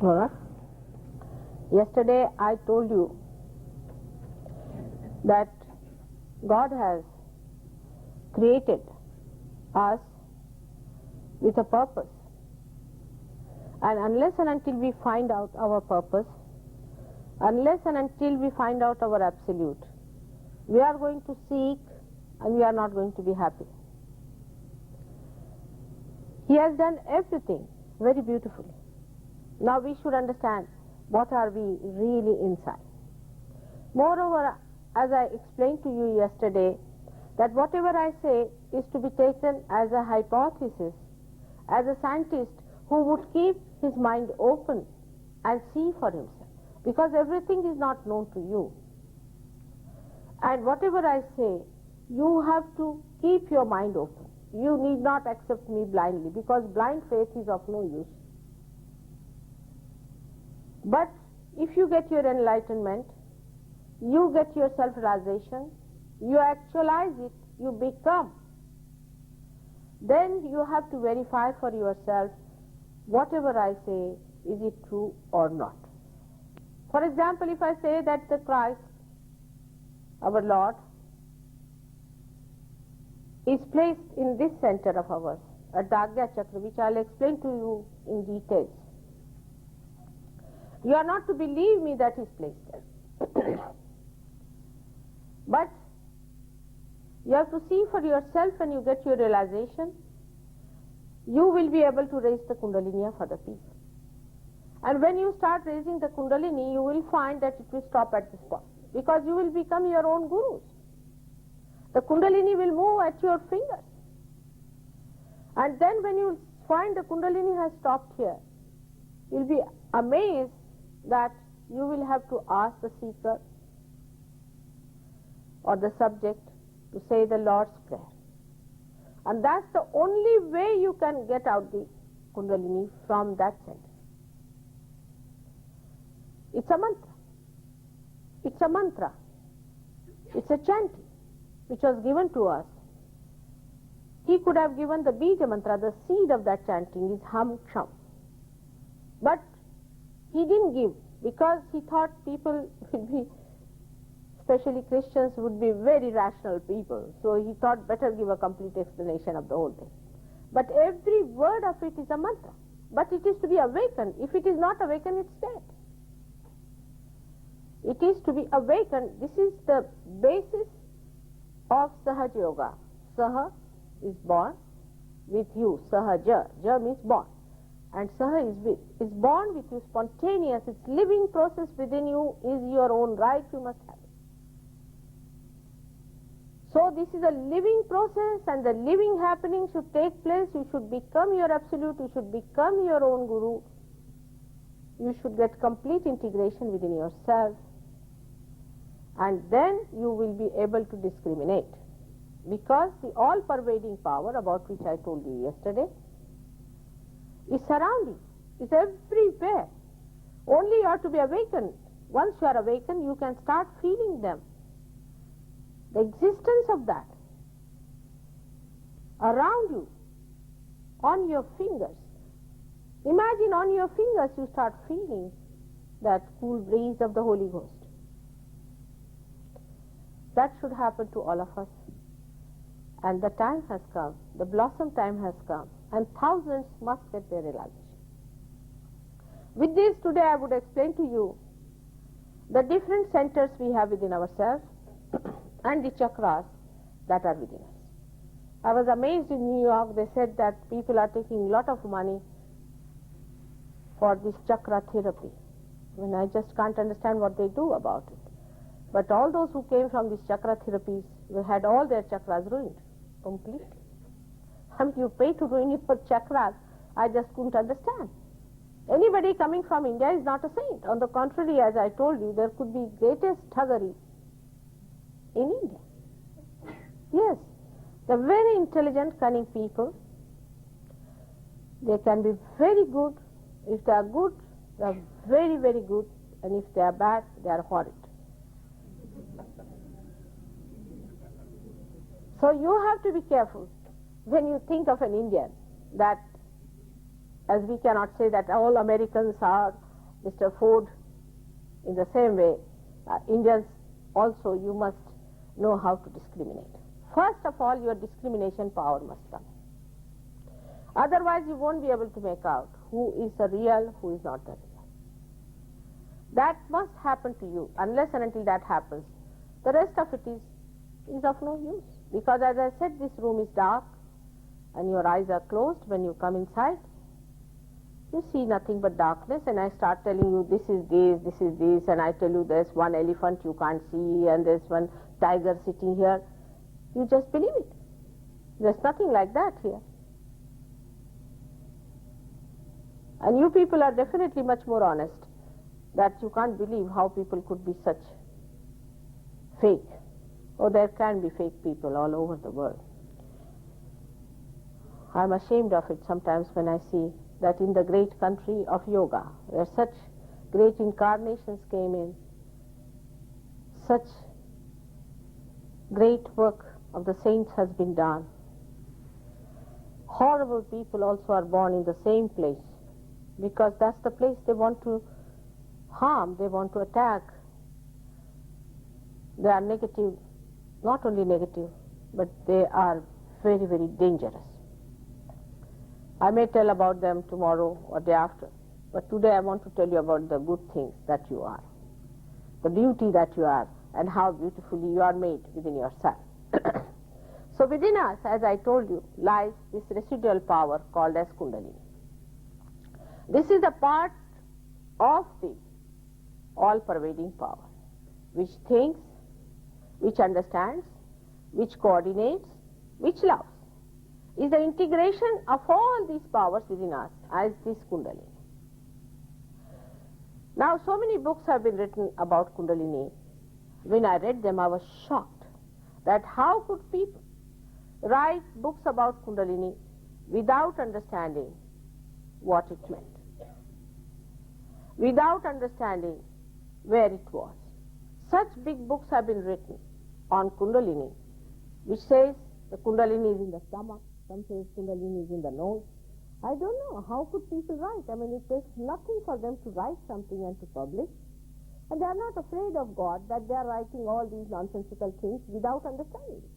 Alright. Yesterday I told you that God has created us with a purpose, and unless and until we find out our purpose, unless and until we find out our absolute, we are going to seek and we are not going to be happy. He has done everything very beautifully. Now we should understand what are we really inside. Moreover, as I explained to you yesterday, that whatever I say is to be taken as a hypothesis, as a scientist who would keep his mind open and see for himself, because everything is not known to you. And whatever I say, you have to keep your mind open. You need not accept me blindly, because blind faith is of no use. But if you get your enlightenment, you get your self-realization, you actualize it, you become, then you have to verify for yourself whatever I say, is it true or not. For example, if I say that the Christ, our Lord, is placed in this center of ours, at the Agya Chakra, which I will explain to you in details. You are not to believe me that he is placed there. But you have to see for yourself, and you get your realization, you will be able to raise the Kundalini of other people. And when you start raising the Kundalini, you will find that it will stop at this point, because you will become your own gurus. The Kundalini will move at your fingers. And then when you find the Kundalini has stopped here, you will be amazed that you will have to ask the seeker or the subject to say the Lord's Prayer. And that's the only way you can get out the Kundalini from that center. It's a mantra. It's a mantra. It's a chanting which was given to us. He could have given the Bija mantra, the seed of that chanting is Ham Ksham. But he didn't give, because he thought people would be, especially Christians, would be very rational people. So he thought better give a complete explanation of the whole thing. But every word of it is a mantra. But it is to be awakened. If it is not awakened, it's dead. It is to be awakened. This is the basis of Sahaja Yoga. Saha is born with you. Sahaja. Ja means born. And Saha is with. It's born with you, spontaneous. Its living process within you is your own right. You must have it. So this is a living process, and the living happening should take place. You should become your absolute. You should become your own guru. You should get complete integration within yourself. And then you will be able to discriminate, because the all-pervading power about which I told you yesterday is surrounding, is everywhere. Only you are to be awakened. Once you are awakened, you can start feeling them, the existence of that around you, on your fingers. Imagine on your fingers you start feeling that cool breeze of the Holy Ghost. That should happen to all of us. And the time has come, the blossom time has come, and thousands must get their realization. With this, today I would explain to you the different centers we have within ourselves and the chakras that are within us. I was amazed in New York. They said that people are taking a lot of money for this chakra therapy. I mean, I just can't understand what they do about it. But all those who came from these chakra therapies, they had all their chakras ruined completely. I mean, you pay to ruin your chakras. I just couldn't understand. Anybody coming from India is not a saint. On the contrary, as I told you, there could be greatest thuggery in India. Yes, they're very intelligent, cunning people. They can be very good. If they are good, they are very, very good. And if they are bad, they are horrid. So you have to be careful when you think of an Indian, that, as we cannot say that all Americans are Mr. Ford, in the same way, Indians also, you must know how to discriminate. First of all, your discrimination power must come. Otherwise, you won't be able to make out who is the real, who is not the real. That must happen to you. Unless and until that happens, the rest of it is of no use. Because as I said, this room is dark and your eyes are closed. When you come inside, you see nothing but darkness, and I start telling you this is this, and I tell you there's one elephant you can't see and there's one tiger sitting here. You just believe it. There's nothing like that here. And you people are definitely much more honest, that you can't believe how people could be such fake. Oh, there can be fake people all over the world. I'm ashamed of it sometimes when I see that in the great country of yoga, where such great incarnations came in, such great work of the saints has been done, horrible people also are born in the same place, because that's the place they want to harm, they want to attack. They are negative, not only negative, but they are very, very dangerous. I may tell about them tomorrow or day after, but today I want to tell you about the good things that you are, the beauty that you are, and how beautifully you are made within yourself. So within us, as I told you, lies this residual power called as Kundalini. This is the part of the all-pervading power, which thinks, which understands, which coordinates, which loves. Is the integration of all these powers within us as this Kundalini. Now, so many books have been written about Kundalini. When I read them, I was shocked that how could people write books about Kundalini without understanding what it meant, without understanding where it was. Such big books have been written on Kundalini, which says the Kundalini is in the stomach, some says Kundalini is in the nose. I don't know, how could people write? I mean, it takes nothing for them to write something and to publish. And they are not afraid of God that they are writing all these nonsensical things without understanding it.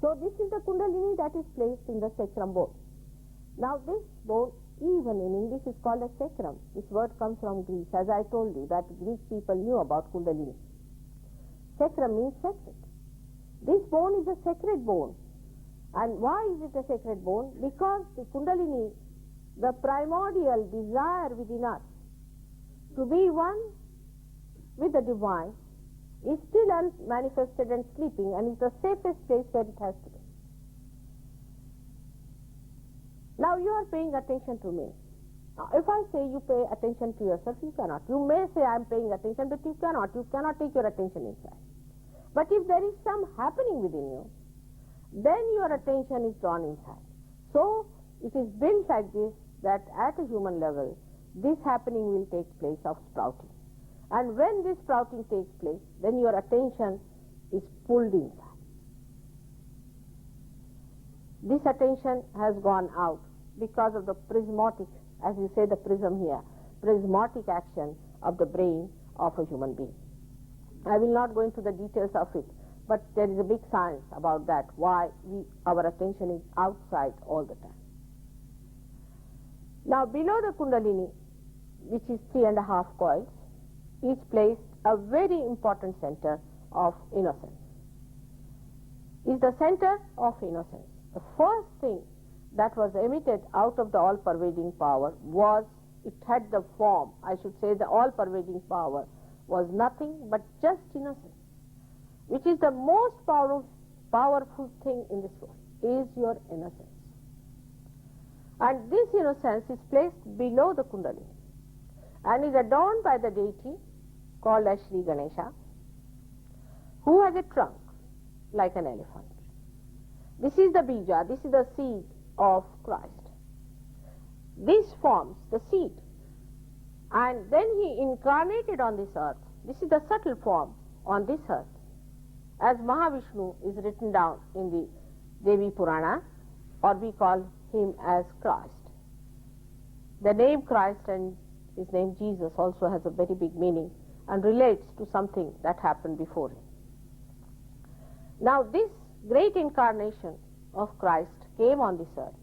So this is the Kundalini that is placed in the sacrum bone. Now this bone, even in English, is called a sacrum. This word comes from Greece. As I told you, that Greek people knew about Kundalini. Sacrum means sacred. This bone is a sacred bone. And why is it a sacred bone? Because the Kundalini, the primordial desire within us to be one with the divine, is still unmanifested and sleeping, and is the safest place where it has to be. Now you are paying attention to me. Now if I say you pay attention to yourself, you cannot. You may say I am paying attention, but you cannot. You cannot take your attention inside. But if there is some happening within you, then your attention is drawn inside. So it is built like this, that at a human level, this happening will take place of sprouting. And when this sprouting takes place, then your attention is pulled inside. This attention has gone out because of the prismatic, as you say the prism here, prismatic action of the brain of a human being. I will not go into the details of it, but there is a big science about that, why our attention is outside all the time. Now below the Kundalini, which is 3.5 coils, is placed a very important center of innocence. Is the center of innocence. The first thing that was emitted out of the all-pervading power was, it had the form, I should say the all-pervading power was nothing but just innocence, which is the most powerful thing in this world, is your innocence. And this innocence is placed below the Kundalini and is adorned by the deity called as Shri Ganesha, who has a trunk like an elephant. This is the bija, this is the seed of Christ. This forms the seed, and then he incarnated on this earth. This is the subtle form on this earth, as Mahavishnu is written down in the Devi Purana, or we call him as Christ. The name Christ and his name Jesus, also has a very big meaning and relates to something that happened before him. Now this great incarnation of Christ came on this earth,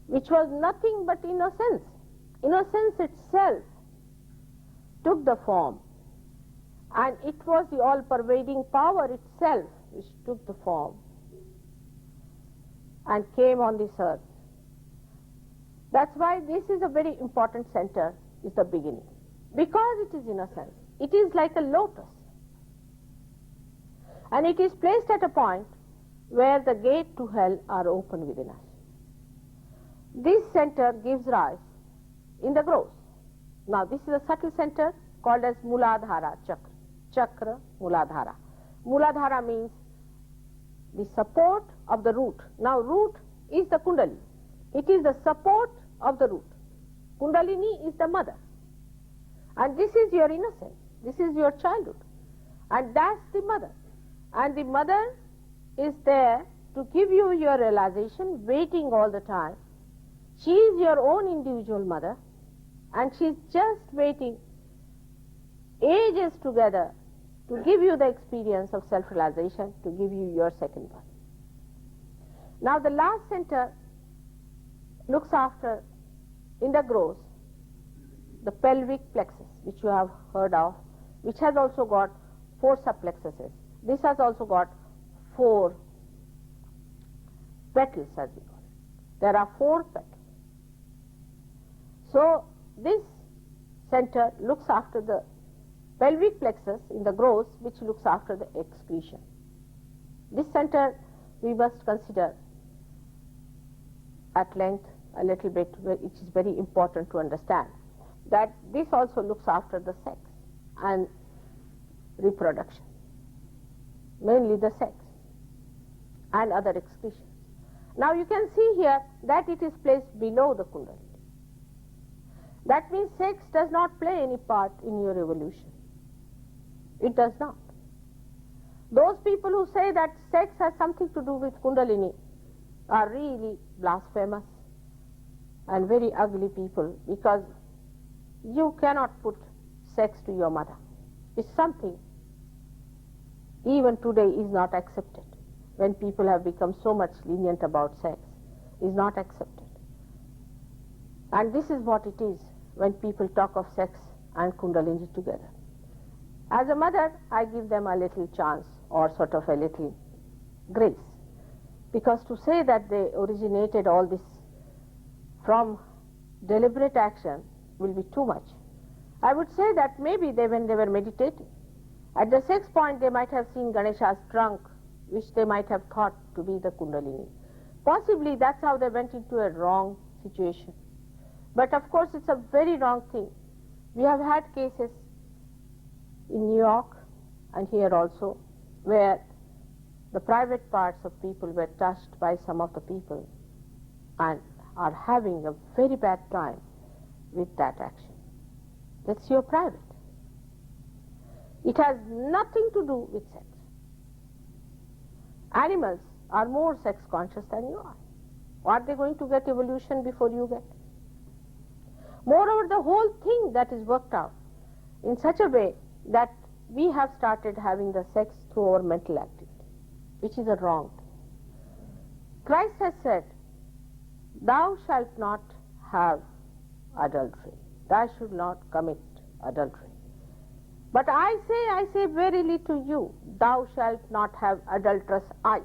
which was nothing but innocence. Innocence itself took the form, and it was the all-pervading power itself which took the form and came on this earth. That's why this is a very important center, is the beginning. Because it is innocence. It is like a lotus. And it is placed at a point where the gate to hell are open within us. This center gives rise in the gross. Now this is a subtle center called as Muladhara Chakra. Chakra Muladhara. Muladhara means the support of the root. Now root is the Kundalini. It is the support of the root. Kundalini is the mother. And this is your innocence. This is your childhood. And that's the mother. And the mother is there to give you your realization, waiting all the time. She is your own individual mother, and she is just waiting ages together to give you the experience of self-realization, to give you your second birth. Now the last center looks after, in the gross, the pelvic plexus, which you have heard of, which has also got 4 subplexuses. This has also got 4 petals, as we call it. There are 4 petals. So this center looks after the pelvic plexus in the gross, which looks after the excretion. This center we must consider at length a little bit, which is very important to understand, that this also looks after the sex and reproduction, mainly the sex and other excretions. Now you can see here that it is placed below the Kundalini. That means sex does not play any part in your evolution. It does not. Those people who say that sex has something to do with Kundalini are really blasphemous and very ugly people, because you cannot put sex to your mother. It's something even today is not accepted. When people have become so much lenient about sex, is not accepted. And this is what it is when people talk of sex and Kundalini together. As a mother, I give them a little chance, or sort of a little grace, because to say that they originated all this from deliberate action will be too much. I would say that maybe when they were meditating, at the sex point they might have seen Ganesha's trunk, which they might have thought to be the Kundalini. Possibly that's how they went into a wrong situation. But of course it's a very wrong thing. We have had cases in New York and here also, where the private parts of people were touched by some of the people and are having a very bad time with that action. That's your private. It has nothing to do with sex. Animals are more sex conscious than you are. Are they going to get evolution before you get? Moreover, the whole thing that is worked out in such a way that we have started having the sex through our mental activity, which is a wrong thing. Christ has said, "Thou shalt not have adultery. Thou should not commit adultery." But I say verily to you, thou shalt not have adulterous eyes.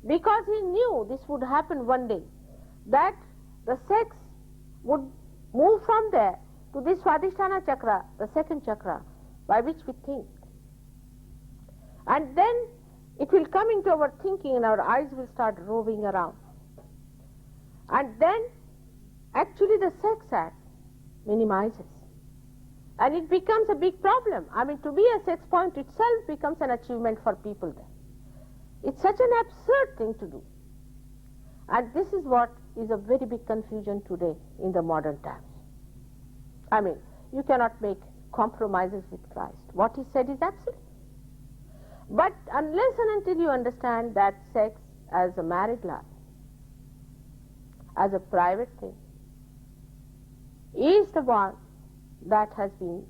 Because he knew this would happen one day, that the sex would move from there to this Swadhisthana chakra, the second chakra, by which we think. And then it will come into our thinking and our eyes will start roving around. And then actually the sex act minimizes. And it becomes a big problem. I mean, to be a sex point itself becomes an achievement for people there. It's such an absurd thing to do. And this is what is a very big confusion today in the modern times. I mean, you cannot make compromises with Christ. What he said is absolute. But unless and until you understand that sex as a married life, as a private thing, is the one that has been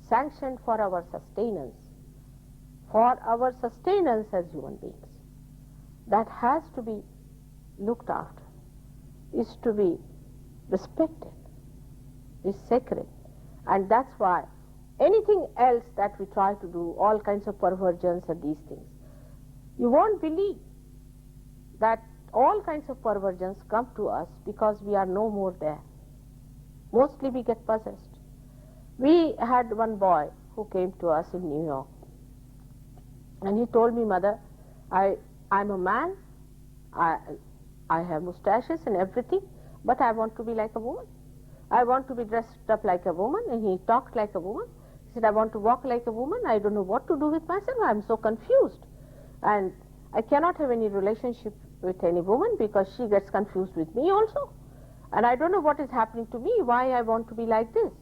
sanctioned for our sustenance, as human beings, that has to be looked after, is to be respected, is sacred. And that's why anything else that we try to do, all kinds of perversions and these things, you won't believe that all kinds of perversions come to us because we are no more there. Mostly we get possessed. We had one boy who came to us in New York, and he told me, "Mother, I'm a man, I have mustaches and everything, but I want to be like a woman. I want to be dressed up like a woman," and he talked like a woman. He said, "I want to walk like a woman. I don't know what to do with myself. I'm so confused. And I cannot have any relationship with any woman because she gets confused with me also. And I don't know what is happening to me, why I want to be like this."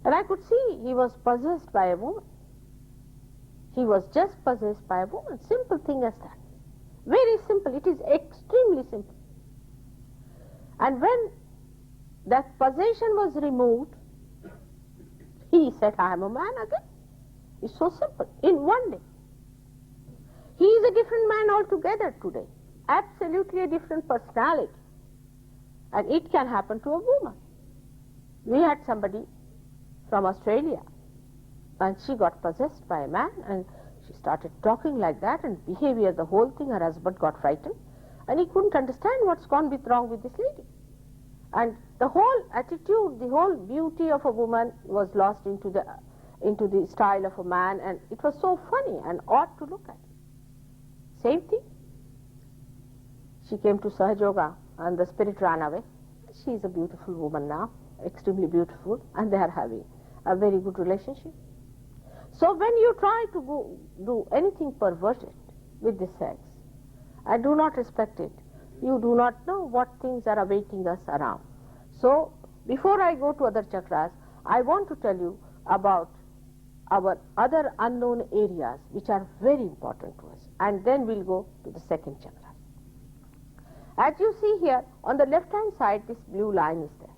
And I could see he was possessed by a woman. He was just possessed by a woman. Simple thing as that. Very simple. It is extremely simple. And when that possession was removed, he said, "I am a man again." It's so simple. In one day. He is a different man altogether today. Absolutely a different personality. And it can happen to a woman. We had somebody from Australia, and she got possessed by a man, and she started talking like that, and behavior, the whole thing. Her husband got frightened, and he couldn't understand what's gone wrong with this lady. And the whole attitude, the whole beauty of a woman was lost into the style of a man, and it was so funny and odd to look at. Same thing. She came to Sahaja Yoga, and the spirit ran away. She is a beautiful woman now, extremely beautiful, and they are having a very good relationship. So when you try to do anything perverted with the sex and do not respect it, you do not know what things are awaiting us around. So before I go to other chakras, I want to tell you about our other unknown areas which are very important to us, and then we'll go to the second chakra. As you see here, on the left hand side, this blue line is there.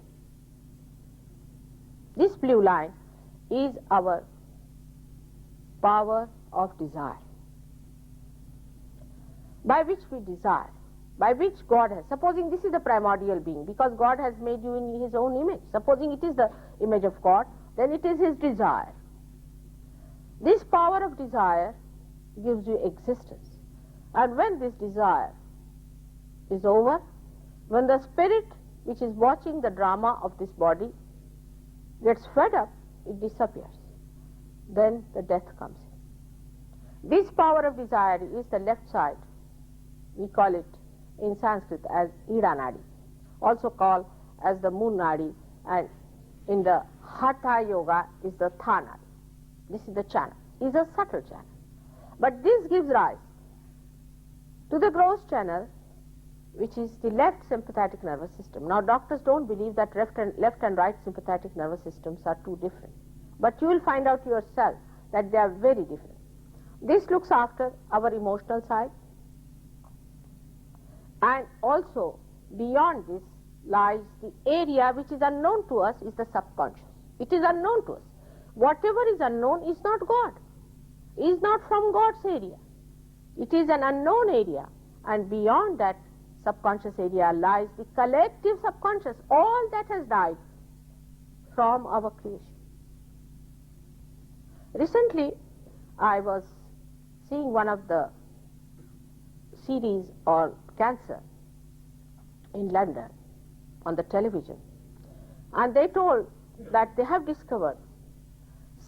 This blue line is our power of desire, by which we desire, by which God has, supposing this is the primordial being, because God has made you in His own image, supposing it is the image of God, then it is His desire. This power of desire gives you existence. And when this desire is over, when the spirit which is watching the drama of this body gets fed up, it disappears. Then the death comes in. This power of desire is the left side. We call it in Sanskrit as Ida Nadi, also called as the moon Nadi, and in the Hatha Yoga is the Tha Nadi. This is the channel, is a subtle channel. But this gives rise to the gross channel, which is the left sympathetic nervous system. Now doctors don't believe that left and right sympathetic nervous systems are too different. But you will find out yourself that they are very different. This looks after our emotional side, and also beyond this lies the area which is unknown to us, is the subconscious. It is unknown to us. Whatever is unknown is not God, is not from God's area. It is an unknown area, and beyond that subconscious area lies the collective subconscious, all that has died from our creation. Recently, I was seeing one of the series on cancer in London on the television, and they told that they have discovered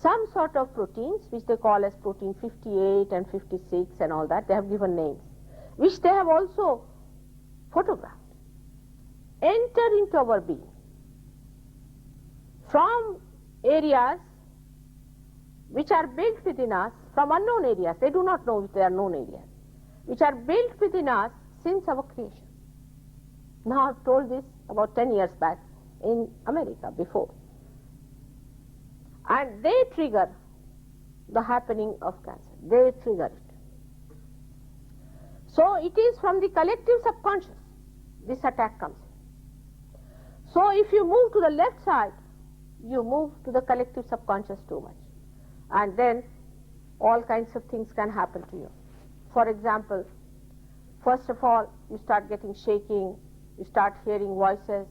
some sort of proteins which they call as protein 58 and 56 and all that. They have given names, which they have also photographed, enter into our being from areas which are built within us, from unknown areas. They do not know if they are known areas, which are built within us since our creation. Now I've told this about 10 years back in America before. And they trigger the happening of cancer. They trigger it. So it is from the collective subconscious this attack comes in. So if you move to the left side, you move to the collective subconscious too much. And then all kinds of things can happen to you. For example, first of all, you start getting shaking, you start hearing voices,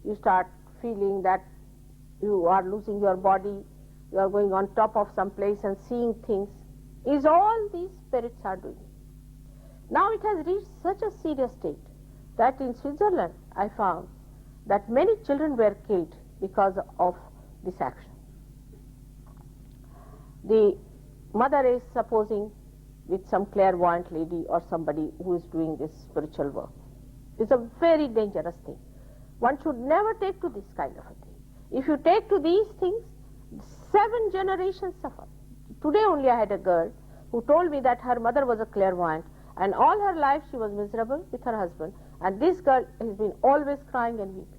you start feeling that you are losing your body, you are going on top of some place and seeing things. Is all these spirits are doing. Now it has reached such a serious state that in Switzerland I found that many children were killed because of this action. The mother is supposing with some clairvoyant lady or somebody who is doing this spiritual work. It's a very dangerous thing. One should never take to this kind of a thing. If you take to these things, 7 generations suffer. Today only I had a girl who told me that her mother was a clairvoyant and all her life she was miserable with her husband, and this girl has been always crying and weeping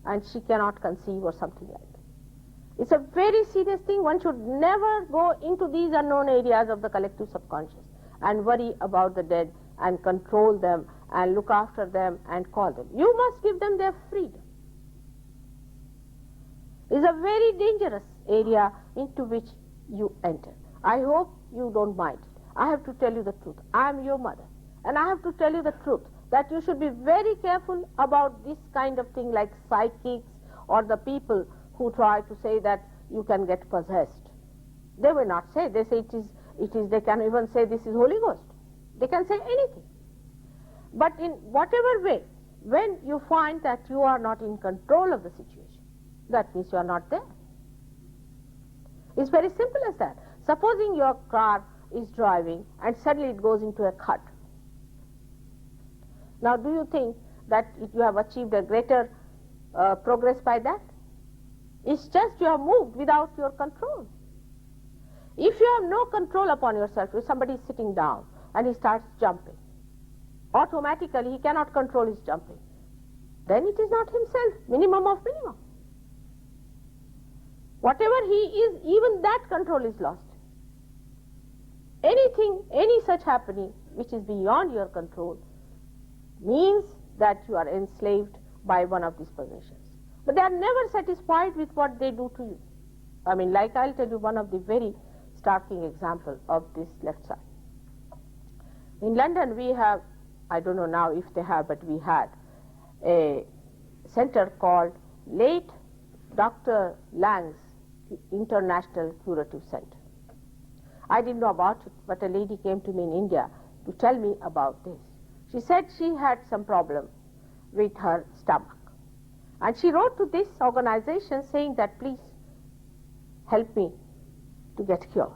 and she cannot conceive or something like that. It's a very serious thing. One should never go into these unknown areas of the collective subconscious and worry about the dead and control them and look after them and call them. You must give them their freedom. It's a very dangerous area into which you enter. I hope you don't mind. I have to tell you the truth. I am your mother and I have to tell you the truth that you should be very careful about this kind of thing like psychics or the people who try to say that you can get possessed. They will not say. They say it is, they can even say this is Holy Ghost. They can say anything. But in whatever way, when you find that you are not in control of the situation, that means you are not there. It's very simple as that. Supposing your car is driving and suddenly it goes into a cut. Now do you think that you have achieved a greater progress by that? It's just you have moved without your control. If you have no control upon yourself, if somebody is sitting down and he starts jumping, automatically he cannot control his jumping, then it is not himself, minimum of minimum. Whatever he is, even that control is lost. Anything, any such happening which is beyond your control means that you are enslaved by one of these possessions. But they are never satisfied with what they do to you. I mean, like I'll tell you one of the very startling example of this left side. In London we have, I don't know now if they have, but we had a center called Late Dr. Lang's International Curative Center. I didn't know about it, but a lady came to me in India to tell me about this. She said she had some problem with her stomach. And she wrote to this organization saying that please help me to get cured.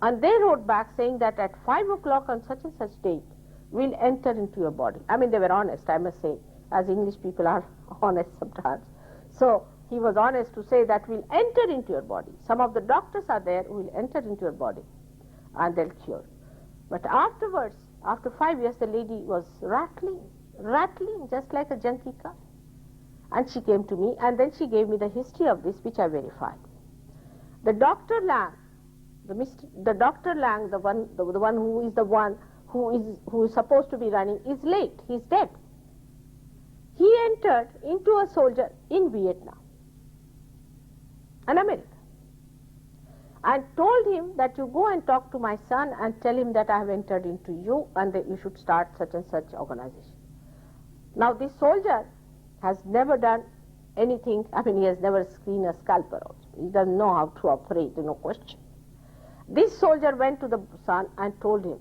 And they wrote back saying that at 5 o'clock on such and such date, we'll enter into your body. I mean, they were honest, I must say, as English people are honest sometimes. So he was honest to say that we'll enter into your body. Some of the doctors are there who will enter into your body and they'll cure. But afterwards, after 5 years, the lady was rattling, just like a junkie car. And she came to me and then she gave me the history of this, which I verified. The Dr. Lang, the Dr. Lang, the one who is supposed to be running, is late. He's dead. He entered into a soldier in Vietnam, an American, and told him that you go and talk to my son and tell him that I have entered into you and that you should start such and such organization. Now this soldier has never done anything, I mean, he has never screened a scalpel also. He doesn't know how to operate, no question. This soldier went to the son and told him,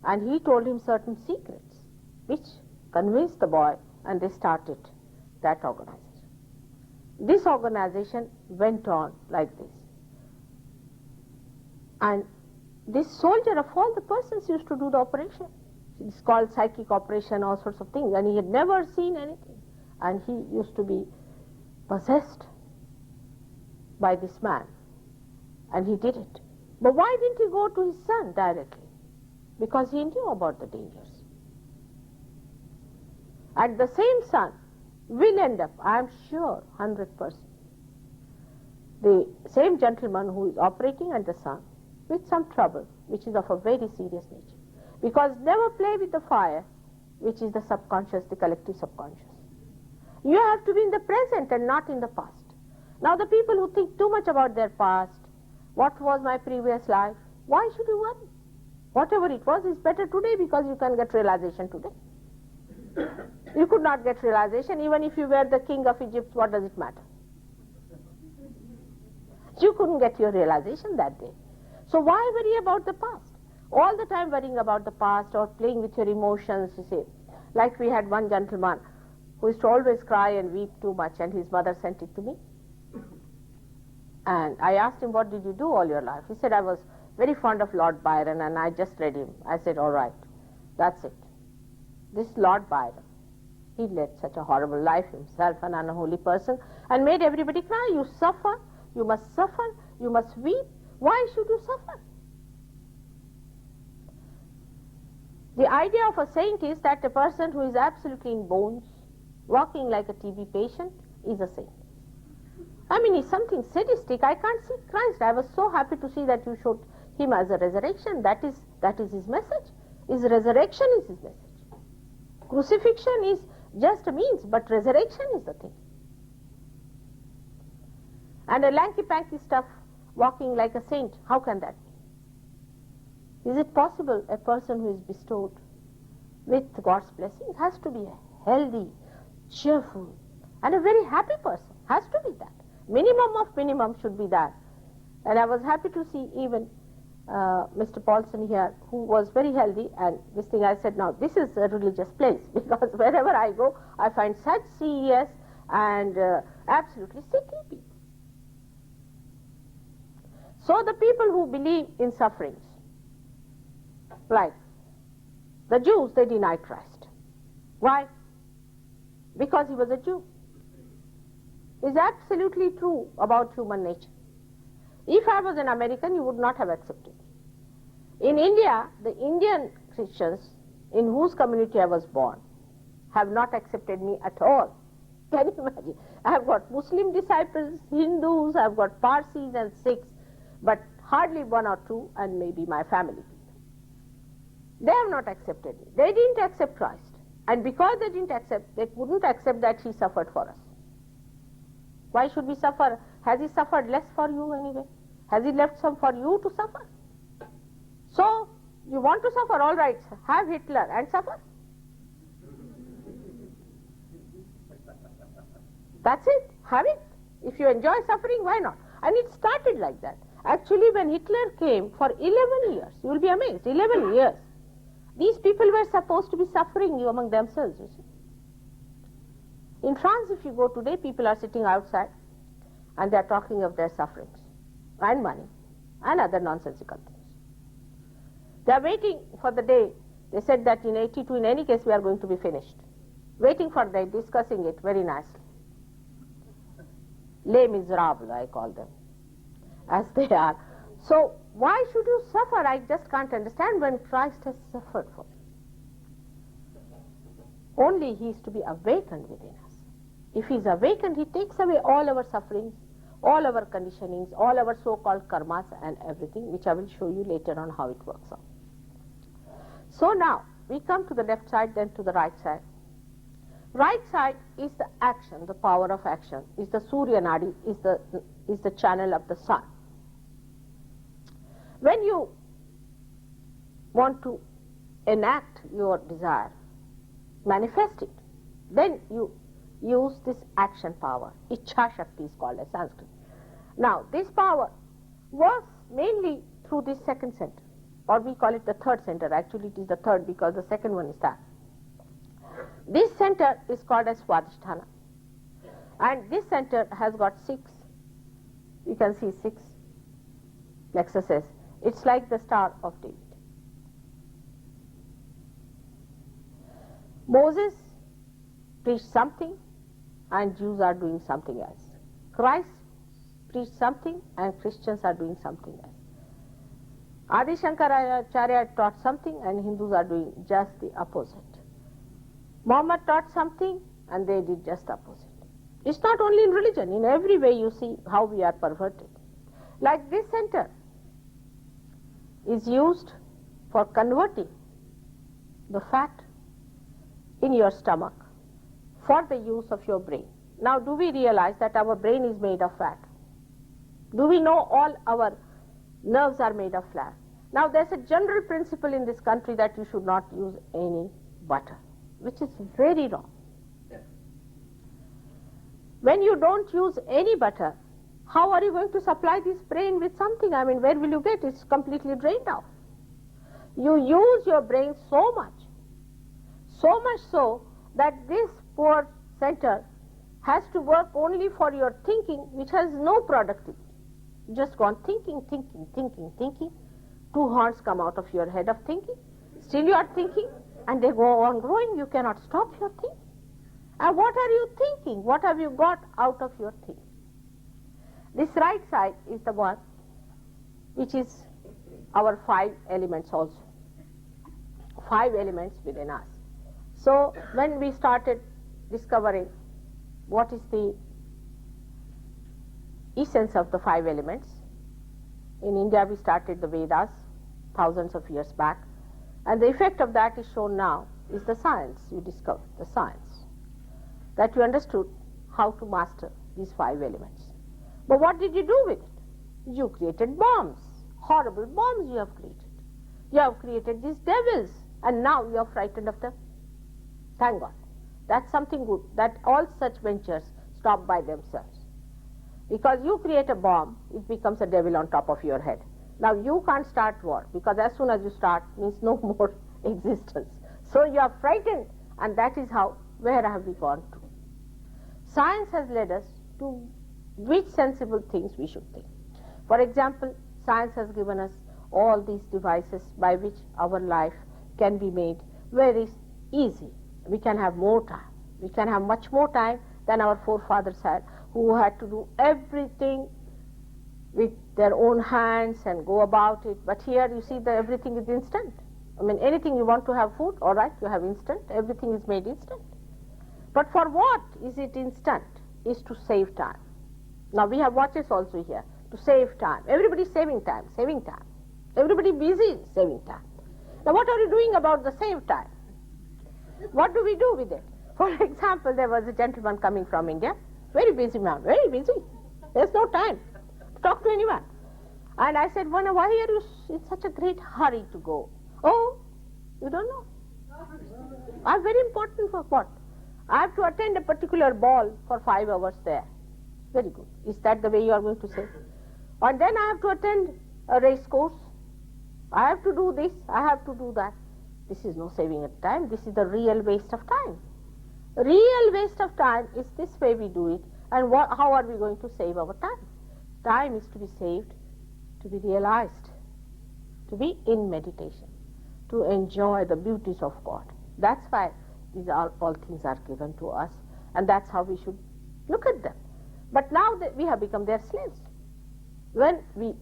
and he told him certain secrets, which convinced the boy, and they started that organization. This organization went on like this. And this soldier, of all the persons, used to do the operation. It's called psychic operation, all sorts of things, and he had never seen anything. And he used to be possessed by this man, and he did it. But why didn't he go to his son directly? Because he knew about the dangers. And the same son will end up, I am sure, 100%, the same gentleman who is operating and the son, with some trouble, which is of a very serious nature. Because never play with the fire, which is the subconscious, the collective subconscious. You have to be in the present and not in the past. Now the people who think too much about their past, what was my previous life, why should you worry? Whatever it was is better today because you can get realization today. You could not get realization even if you were the king of Egypt, what does it matter? You couldn't get your realization that day. So why worry about the past? All the time worrying about the past or playing with your emotions, you see. Like we had one gentleman who used to always cry and weep too much, and his mother sent it to me. And I asked him, what did you do all your life? He said, I was very fond of Lord Byron and I just read him. I said, all right, that's it. This Lord Byron, he led such a horrible life himself, an unholy person, and made everybody cry. You suffer, you must weep. Why should you suffer? The idea of a saint is that a person who is absolutely in bones, walking like a TB patient, is a saint. I mean, it's something sadistic. I can't see Christ. I was so happy to see that you showed him as a resurrection. That is his message. His resurrection is his message. Crucifixion is just a means, but resurrection is the thing. And a lanky-panky stuff walking like a saint, how can that be? Is it possible a person who is bestowed with God's blessing has to be a healthy, cheerful, and a very happy person? Has to be that. Minimum of minimum should be that. And I was happy to see even Mr. Paulson here, who was very healthy, and this thing I said, now this is a religious place, because wherever I go, I find such serious and absolutely sickly people. So the people who believe in sufferings, like the Jews, they deny Christ. Why? Because he was a Jew. It's absolutely true about human nature. If I was an American, you would not have accepted. In India, the Indian Christians, in whose community I was born, have not accepted me at all. Can you imagine? I have got Muslim disciples, Hindus, I have got Parsis and Sikhs, but hardly one or two, and maybe my family. They have not accepted me. They didn't accept Christ. And because they didn't accept, they couldn't accept that he suffered for us. Why should we suffer? Has he suffered less for you anyway? Has he left some for you to suffer? So, you want to suffer, all right, have Hitler and suffer. That's it, have it. If you enjoy suffering, why not? And it started like that. Actually, when Hitler came for 11 years, you will be amazed, 11 years, these people were supposed to be suffering among themselves, you see. In France, if you go today, people are sitting outside and they are talking of their sufferings and money and other nonsensical things. They are waiting for the day. They said that in 82, in any case, we are going to be finished. Waiting for them, discussing it very nicely. Les miserables, I call them, as they are. So, why should you suffer? I just can't understand when Christ has suffered for you. Only he is to be awakened within us. If he is awakened, he takes away all our sufferings, all our conditionings, all our so-called karmas and everything, which I will show you later on how it works out. So now, we come to the left side, then to the right side. Right side is the action, the power of action, is the Surya Nadi, is the channel of the sun. When you want to enact your desire, manifest it, then you use this action power. Ichha Shakti is called as Sanskrit. Now, this power works mainly through this second center, or we call it the third center. Actually, it is the third because the second one is that. This center is called as Swadhisthana. And this center has got 6, you can see 6 plexuses. It's like the Star of David. Moses preached something and Jews are doing something else. Christ preached something and Christians are doing something else. Adi Shankaracharya taught something and Hindus are doing just the opposite. Muhammad taught something and they did just the opposite. It's not only in religion, in every way you see how we are perverted. Like this center is used for converting the fat in your stomach for the use of your brain. Now, do we realize that our brain is made of fat? Do we know all our nerves are made of fat? Now, there's a general principle in this country that you should not use any butter, which is very wrong. When you don't use any butter, how are you going to supply this brain with something? I mean, where will you get? It's completely drained out. You use your brain so much so that this poor center has to work only for your thinking, which has no productivity. You just go on thinking. Two horns come out of your head of thinking. Still you are thinking, and they go on growing. You cannot stop your thinking. And what are you thinking? What have you got out of your thinking? This right side is the one which is our 5 elements also. 5 elements within us. So when we started discovering what is the essence of the 5 elements, in India we started the Vedas thousands of years back, and the effect of that is shown now is the science. You discovered the science, that you understood how to master these 5 elements. But what did you do with it? You created bombs, horrible bombs you have created. You have created these devils, and now you are frightened of them. Thank God. That's something good, that all such ventures stop by themselves. Because you create a bomb, it becomes a devil on top of your head. Now you can't start war, because as soon as you start, means no more existence. So you are frightened, and that is how, where have we gone to? Science has led us to which sensible things we should think. For example, science has given us all these devices by which our life can be made very easy. We can have more time. We can have much more time than our forefathers had, who had to do everything with their own hands and go about it. But here you see that everything is instant. I mean, anything you want to have food, all right, you have instant. Everything is made instant. But for what is it instant? Is to save time. Now we have watches also here to save time. Everybody is saving time. Everybody busy saving time. Now what are you doing about the save time? What do we do with it? For example, there was a gentleman coming from India, very busy man, very busy. There's no time to talk to anyone. And I said, why are you in such a great hurry to go? Oh, you don't know. I'm very important for what? I have to attend a particular ball for 5 hours there. Very good. Is that the way you are going to say? And then I have to attend a race course. I have to do this, I have to do that. This is no saving of time. This is the real waste of time. Real waste of time is this way we do it. And how are we going to save our time? Time is to be saved, to be realized, to be in meditation, to enjoy the beauties of God. That's why these are all things are given to us, and that's how we should look at them. But now that we have become their slaves. When we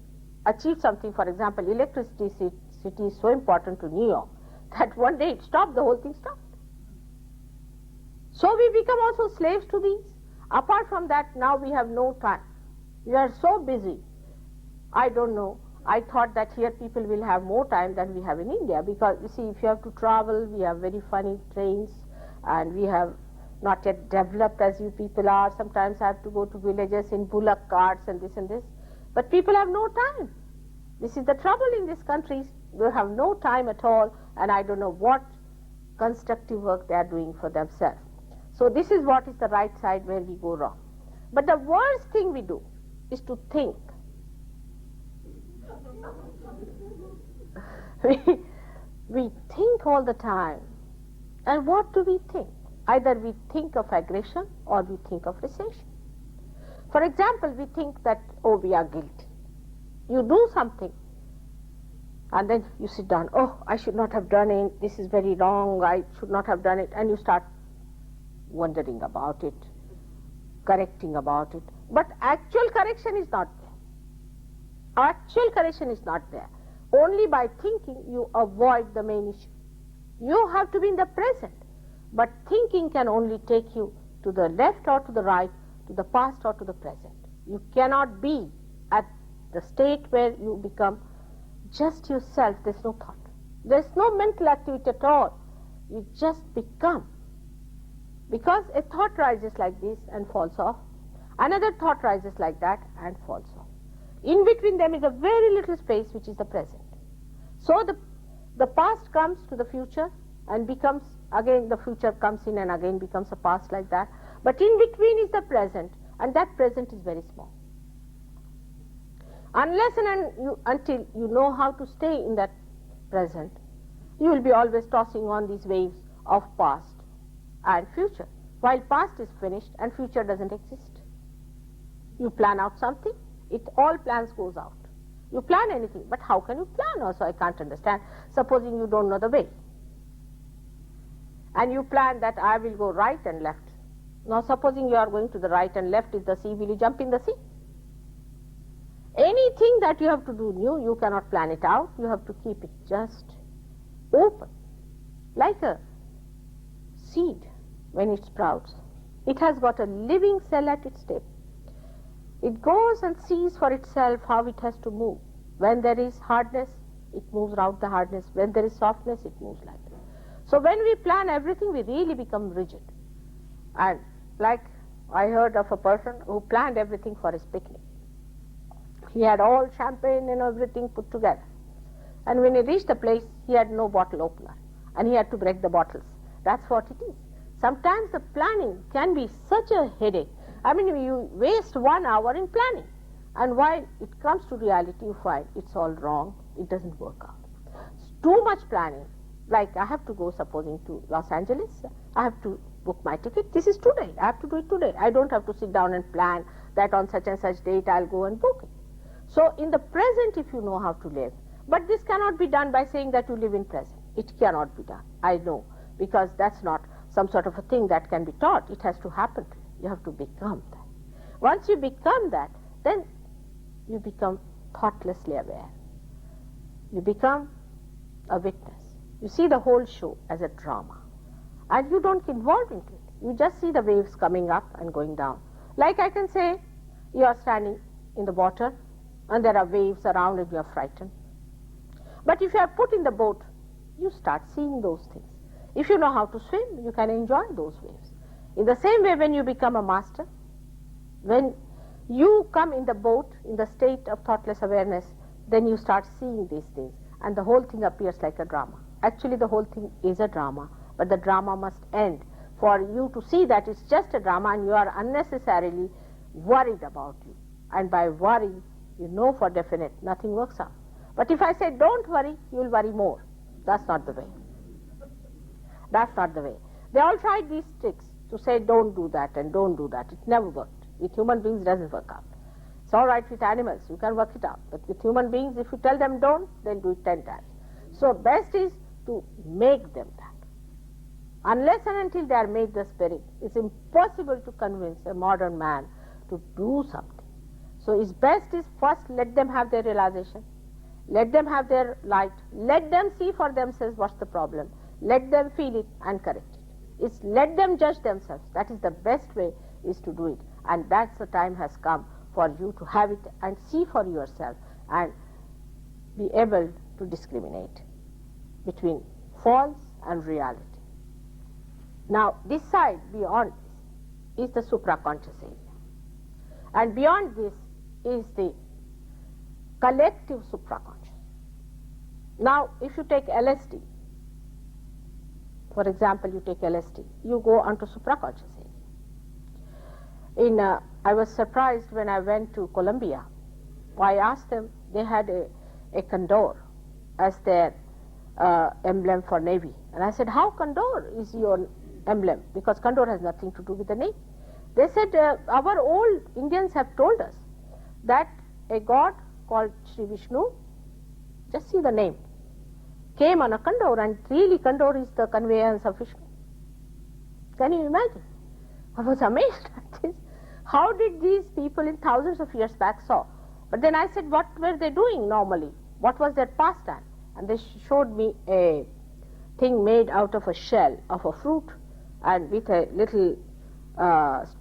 achieve something, for example, electricity is so important to New York, that one day it stopped, the whole thing stopped. So we become also slaves to these. Apart from that, now we have no time. We are so busy. I don't know. I thought that here people will have more time than we have in India, because you see, if you have to travel, we have very funny trains, and we have not yet developed as you people are. Sometimes I have to go to villages in bullock carts and this and this. But people have no time. This is the trouble in these countries. They have no time at all, and I don't know what constructive work they are doing for themselves. So this is what is the right side where we go wrong. But the worst thing we do is to think. We think all the time. And what do we think? Either we think of aggression or we think of recession. For example, we think that, oh, we are guilty. You do something, and then you sit down, oh, I should not have done it, this is very wrong, I should not have done it, and you start wondering about it, correcting about it. But actual correction is not there. Actual correction is not there. Only by thinking you avoid the main issue. You have to be in the present, but thinking can only take you to the left or to the right, to the past or to the present. You cannot be at the state where you become just yourself. There's no thought. There's no mental activity at all. You just become. Because a thought rises like this and falls off, another thought rises like that and falls off. In between them is a very little space which is the present. So the past comes to the future and becomes, again the future comes in and again becomes a past like that. But in between is the present, and that present is very small. Unless and until you know how to stay in that present, you will be always tossing on these waves of past and future, while past is finished and future doesn't exist. You plan out something, all plans goes out. You plan anything, but how can you plan also? I can't understand. Supposing you don't know the way, and you plan that I will go right and left. Now supposing you are going to the right and left is the sea, will you jump in the sea? Anything that you have to do new, you cannot plan it out. You have to keep it just open, like a seed when it sprouts. It has got a living cell at its tip. It goes and sees for itself how it has to move. When there is hardness, it moves out the hardness. When there is softness, it moves like that. So when we plan everything, we really become rigid. And like I heard of a person who planned everything for his picnic. He had all champagne and everything put together. And when he reached the place, he had no bottle opener. And he had to break the bottles. That's what it is. Sometimes the planning can be such a headache. I mean, you waste 1 hour in planning. And while it comes to reality, you find it's all wrong. It doesn't work out. It's too much planning. Like I have to go, supposing, to Los Angeles. I have to book my ticket. This is today. I have to do it today. I don't have to sit down and plan that on such and such date I'll go and book it. So in the present, if you know how to live, but this cannot be done by saying that you live in present. It cannot be done. I know, because that's not some sort of a thing that can be taught. It has to happen to you. You have to become that. Once you become that, then you become thoughtlessly aware. You become a witness. You see the whole show as a drama. And you don't get involved into it. You just see the waves coming up and going down. Like I can say, you are standing in the water and there are waves around and you are frightened. But if you are put in the boat, you start seeing those things. If you know how to swim, you can enjoy those waves. In the same way, when you become a master, when you come in the boat, in the state of thoughtless awareness, then you start seeing these things. And the whole thing appears like a drama. Actually, the whole thing is a drama, but the drama must end for you to see that it's just a drama and you are unnecessarily worried about you. And by worry, you know for definite, nothing works out. But if I say, don't worry, you will worry more. That's not the way. That's not the way. They all tried these tricks to say, don't do that and don't do that. It never worked. With human beings, it doesn't work out. It's all right with animals, you can work it out. But with human beings, if you tell them don't, they'll do it 10 times. So best is to make them that. Unless and until they are made the spirit, it's impossible to convince a modern man to do something. So it's best is first let them have their realization, let them have their light, let them see for themselves what's the problem, let them feel it and correct it. It's let them judge themselves. That is the best way is to do it. And that's the time has come for you to have it and see for yourself and be able to discriminate between false and reality. Now this side beyond this is the supraconscious area. And beyond this is the collective supraconscious. Now if you take LSD, for example, you take LSD, you go onto supraconscious area. I was surprised when I went to Colombia. I asked them, they had a condor as their emblem for Navy. And I said, how condor is your emblem? Because condor has nothing to do with the Navy. They said, our old Indians have told us that a god called Shri Vishnu, just see the name, came on a condor, and really condor is the conveyance of Vishnu. Can you imagine? I was amazed at this. How did these people in thousands of years back saw? But then I said, what were they doing normally? What was their pastime? And they showed me a thing made out of a shell of a fruit and with a little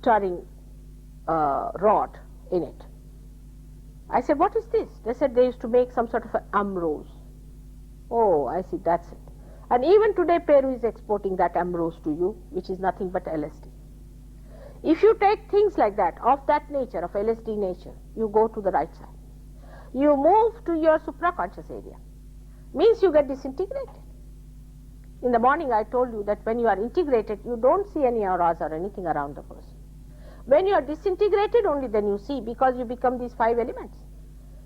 stirring rod in it. I said, what is this? They said they used to make some sort of an amrose. Oh, I see, that's it. And even today Peru is exporting that ambrose to you, which is nothing but LSD. If you take things like that, of that nature, of LSD nature, you go to the right side. You move to your supraconscious area. Means you get disintegrated. In the morning I told you that when you are integrated, you don't see any auras or anything around the person. When you are disintegrated, only then you see, because you become these 5 elements.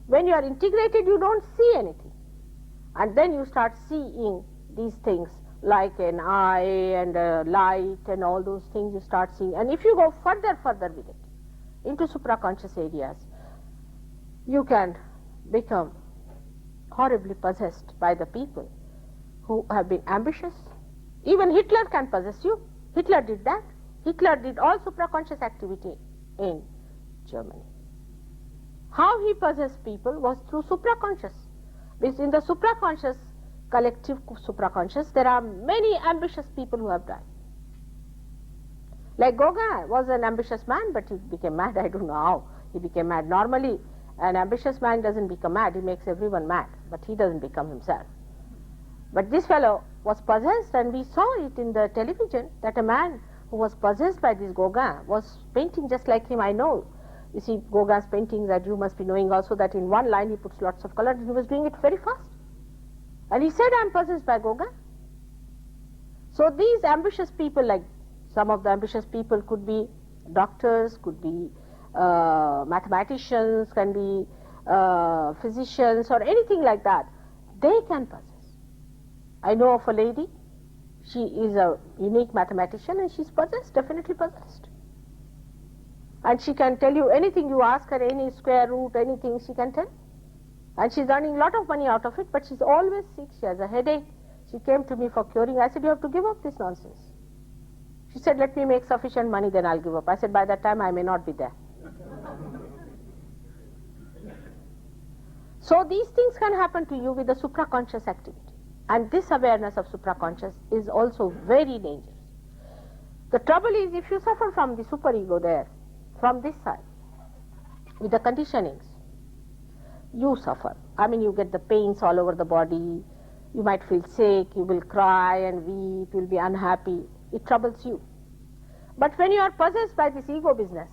When you are integrated, you don't see anything. And then you start seeing these things like an eye and a light and all those things you start seeing. And if you go further with it, into supraconscious areas, you can become horribly possessed by the people who have been ambitious. Even Hitler can possess you. Hitler did that. Hitler did all supraconscious activity in Germany. How he possessed people was through supraconscious. Because in the supraconscious, collective supraconscious, there are many ambitious people who have died. Like Gauguin was an ambitious man, but he became mad. I don't know how he became mad. Normally, an ambitious man doesn't become mad. He makes everyone mad, but he doesn't become himself. But this fellow was possessed, and we saw it in the television that a man who was possessed by this Gauguin was painting just like him. I know. You see Gauguin's paintings, that you must be knowing also that in one line he puts lots of color, and he was doing it very fast. And he said, I am possessed by Gauguin. So these ambitious people, like some of the ambitious people could be doctors, could be mathematicians, can be physicians or anything like that. They can possess. I know of a lady, she is a unique mathematician and she's possessed, definitely possessed. And she can tell you anything you ask her, any square root, anything she can tell. And she's earning a lot of money out of it, but she's always sick, she has a headache. She came to me for curing. I said, you have to give up this nonsense. She said, let me make sufficient money, then I'll give up. I said, by that time I may not be there. So these things can happen to you with the supraconscious activity. And this awareness of supraconscious is also very dangerous. The trouble is, if you suffer from the superego there, from this side, with the conditionings, you suffer. I mean, you get the pains all over the body, you might feel sick, you will cry and weep, you will be unhappy, it troubles you. But when you are possessed by this ego business,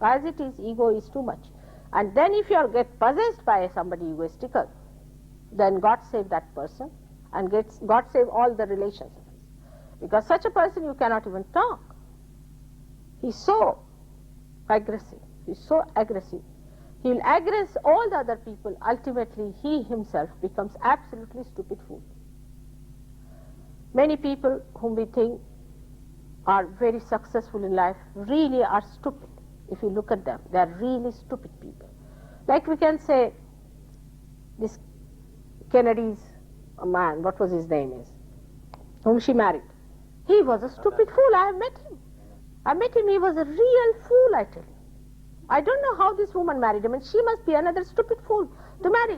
as it is, ego is too much. And then if you get possessed by somebody egoistical, then God save that person, and God save all the relations of his. Because such a person you cannot even talk. He's so aggressive, he's so aggressive. He will aggress all the other people. Ultimately, he himself becomes absolutely stupid fool. Many people whom we think are very successful in life really are stupid. If you look at them, they are really stupid people. Like we can say, this Kennedy's man, what was his name is, whom she married. He was a stupid fool. I have met him. I met him, he was a real fool, I tell you. I don't know how this woman married him, and she must be another stupid fool to marry.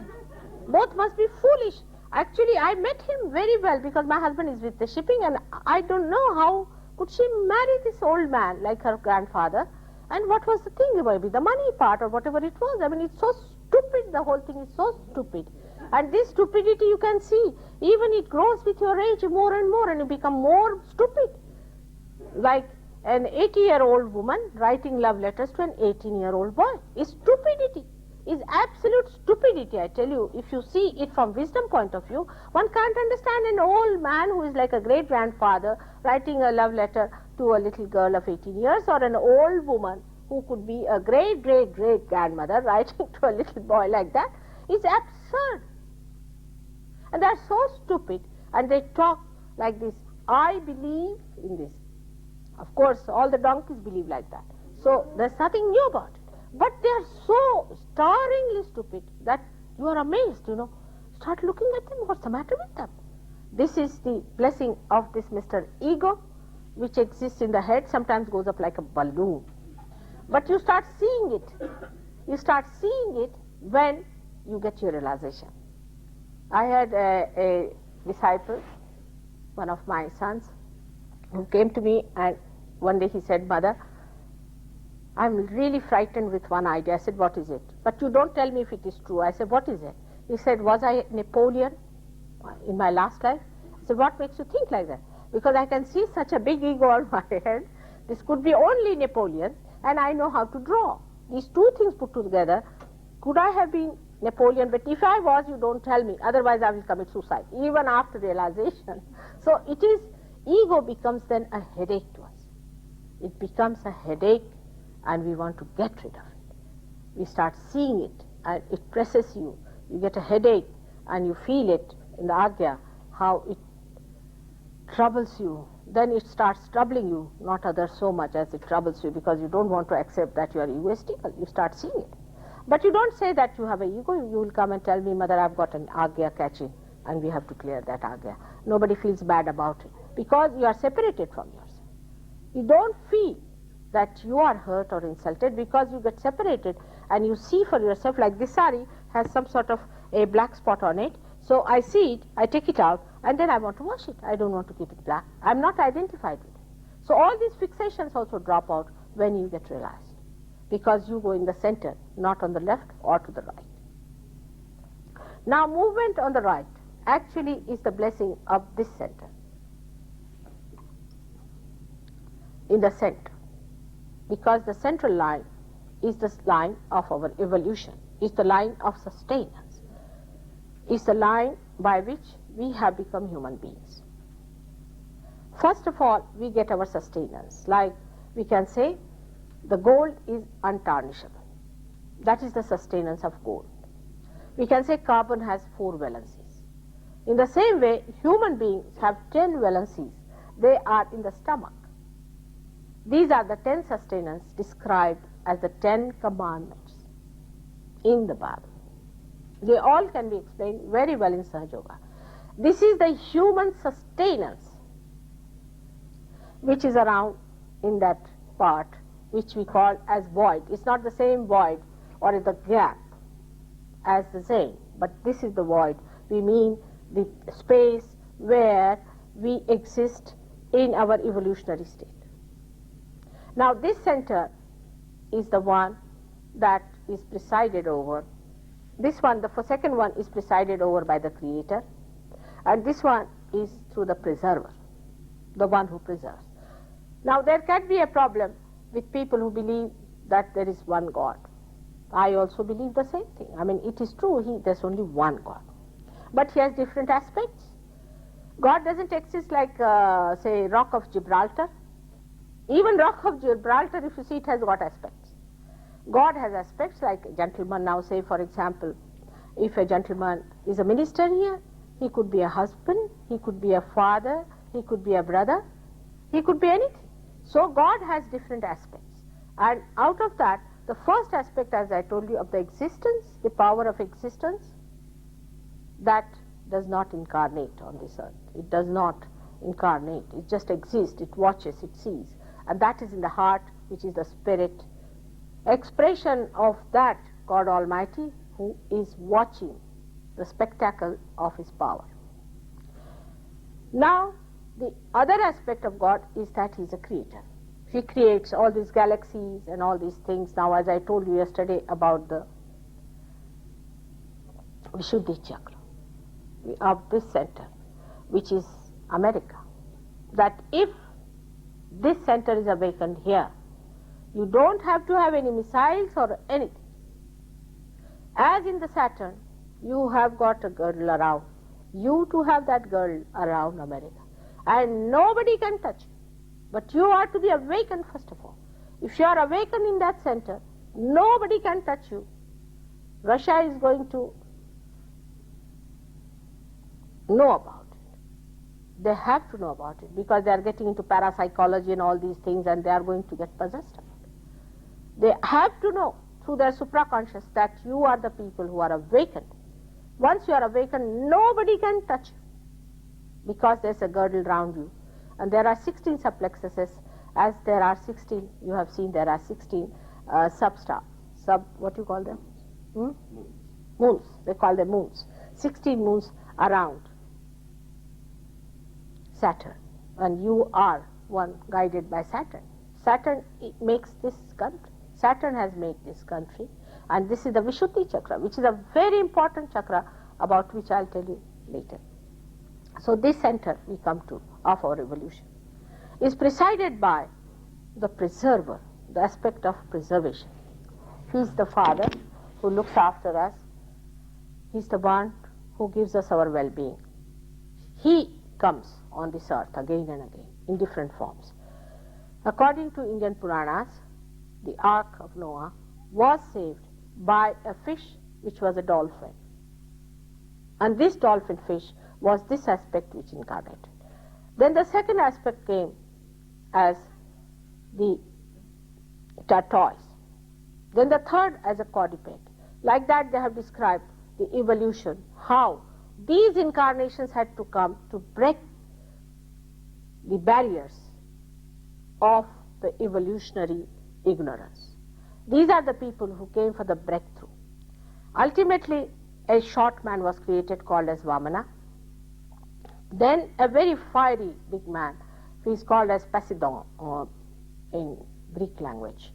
Both must be foolish. Actually, I met him very well because my husband is with the shipping, and I don't know how could she marry this old man like her grandfather. And what was the thing about it? The money part or whatever it was. I mean, it's so stupid, the whole thing is so stupid. And this stupidity you can see, even it grows with your age more and more, and you become more stupid. Like an 80-year-old woman writing love letters to an 18-year-old boy is stupidity, is absolute stupidity. I tell you, if you see it from wisdom point of view, one can't understand an old man who is like a great-grandfather writing a love letter to a little girl of 18 years, or an old woman who could be a great-great-great-grandmother writing to a little boy like that. Is absurd. And they are so stupid, and they talk like this. I believe in this. Of course, all the donkeys believe like that. So there's nothing new about it. But they are so staringly stupid that you are amazed, you know. Start looking at them. What's the matter with them? This is the blessing of this Mr. Ego, which exists in the head, sometimes goes up like a balloon. But you start seeing it. You start seeing it when you get your realization. I had a disciple, one of my sons, who came to me, and one day he said, Mother, I'm really frightened with one idea. I said, what is it? But you don't tell me if it is true. I said, what is it? He said, was I Napoleon in my last life? I So what makes you think like that? Because I can see such a big ego on my head. This could be only Napoleon, and I know how to draw. These two things put together, could I have been Napoleon? But if I was, you don't tell me, otherwise I will commit suicide, even after realization. So it is, ego becomes then a headache to us. It becomes a headache, and we want to get rid of it. We start seeing it, and it presses you. You get a headache, and you feel it in the Agya, how it troubles you. Then it starts troubling you, not others so much as it troubles you, because you don't want to accept that you are egoistical. You start seeing it. But you don't say that you have an ego. You will come and tell me, Mother, I've got an Agya catching, and we have to clear that Agya. Nobody feels bad about it, because you are separated from yourself. You don't feel that you are hurt or insulted, because you get separated and you see for yourself, like this sari has some sort of a black spot on it. So I see it, I take it out, and then I want to wash it. I don't want to keep it black. I'm not identified with it. So all these fixations also drop out when you get realized, because you go in the center, not on the left or to the right. Now movement on the right actually is the blessing of this center, in the center, because the central line is the line of our evolution, is the line of sustenance, is the line by which we have become human beings. First of all, we get our sustenance. Like we can say, the gold is untarnishable. That is the sustenance of gold. We can say carbon has 4 valencies. In the same way, human beings have 10 valencies. They are in the stomach. These are the 10 sustenance described as the 10 commandments in the Bible. They all can be explained very well in Sahaja Yoga. This is the human sustenance which is around in that part, which we call as void. It's not the same void or the gap as the same, but this is the void. We mean the space where we exist in our evolutionary state. Now this center is the one that is presided over. This one, the second one, is presided over by the Creator, and this one is through the Preserver, the one who preserves. Now there can be a problem with people who believe that there is one God. I also believe the same thing. I mean, it is true, there's only one God, but he has different aspects. God doesn't exist like, say, Rock of Gibraltar. Even Rock of Gibraltar, if you see, it has got aspects. God has aspects like a gentleman. Now say, for example, if a gentleman is a minister here, he could be a husband, he could be a father, he could be a brother, he could be anything. So God has different aspects, and out of that, the first aspect, as I told you, of the existence, the power of existence, that does not incarnate on this earth. It does not incarnate. It just exists, it watches, it sees, and that is in the heart, which is the spirit expression of that God Almighty who is watching the spectacle of his power. Now the other aspect of God is that he is a creator. He creates all these galaxies and all these things. Now, as I told you yesterday about the Vishuddhi chakra of this center, which is America, that if this center is awakened here, you don't have to have any missiles or anything. As in the Saturn, you have got a girdle around. You too have that girdle around America. And nobody can touch you. But you are to be awakened first of all. If you are awakened in that center, nobody can touch you. Russia is going to know about it. They have to know about it, because they are getting into parapsychology and all these things, and they are going to get possessed of it. They have to know through their supraconscious that you are the people who are awakened. Once you are awakened, nobody can touch you, because there's a girdle around you. And there are 16 subplexuses, as there are 16, you have seen there are 16 substars. What do you call them? Moons. They call them moons. 16 moons around Saturn. And you are one guided by Saturn. Saturn makes this country. Saturn has made this country. And this is the Vishuddhi chakra, which is a very important chakra, about which I'll tell you later. So this center we come to of our evolution is presided by the preserver, the aspect of preservation. He is the father who looks after us. He is the one who gives us our well-being. He comes on this earth again and again in different forms. According to Indian Puranas, the Ark of Noah was saved by a fish which was a dolphin. And this dolphin fish was this aspect which incarnated. Then the second aspect came as the tortoise. Then the third as a quadruped. Like that they have described the evolution, how these incarnations had to come to break the barriers of the evolutionary ignorance. These are the people who came for the breakthrough. Ultimately, a short man was created called as Vamana. Then a very fiery big man, who is called as Poseidon in Greek language.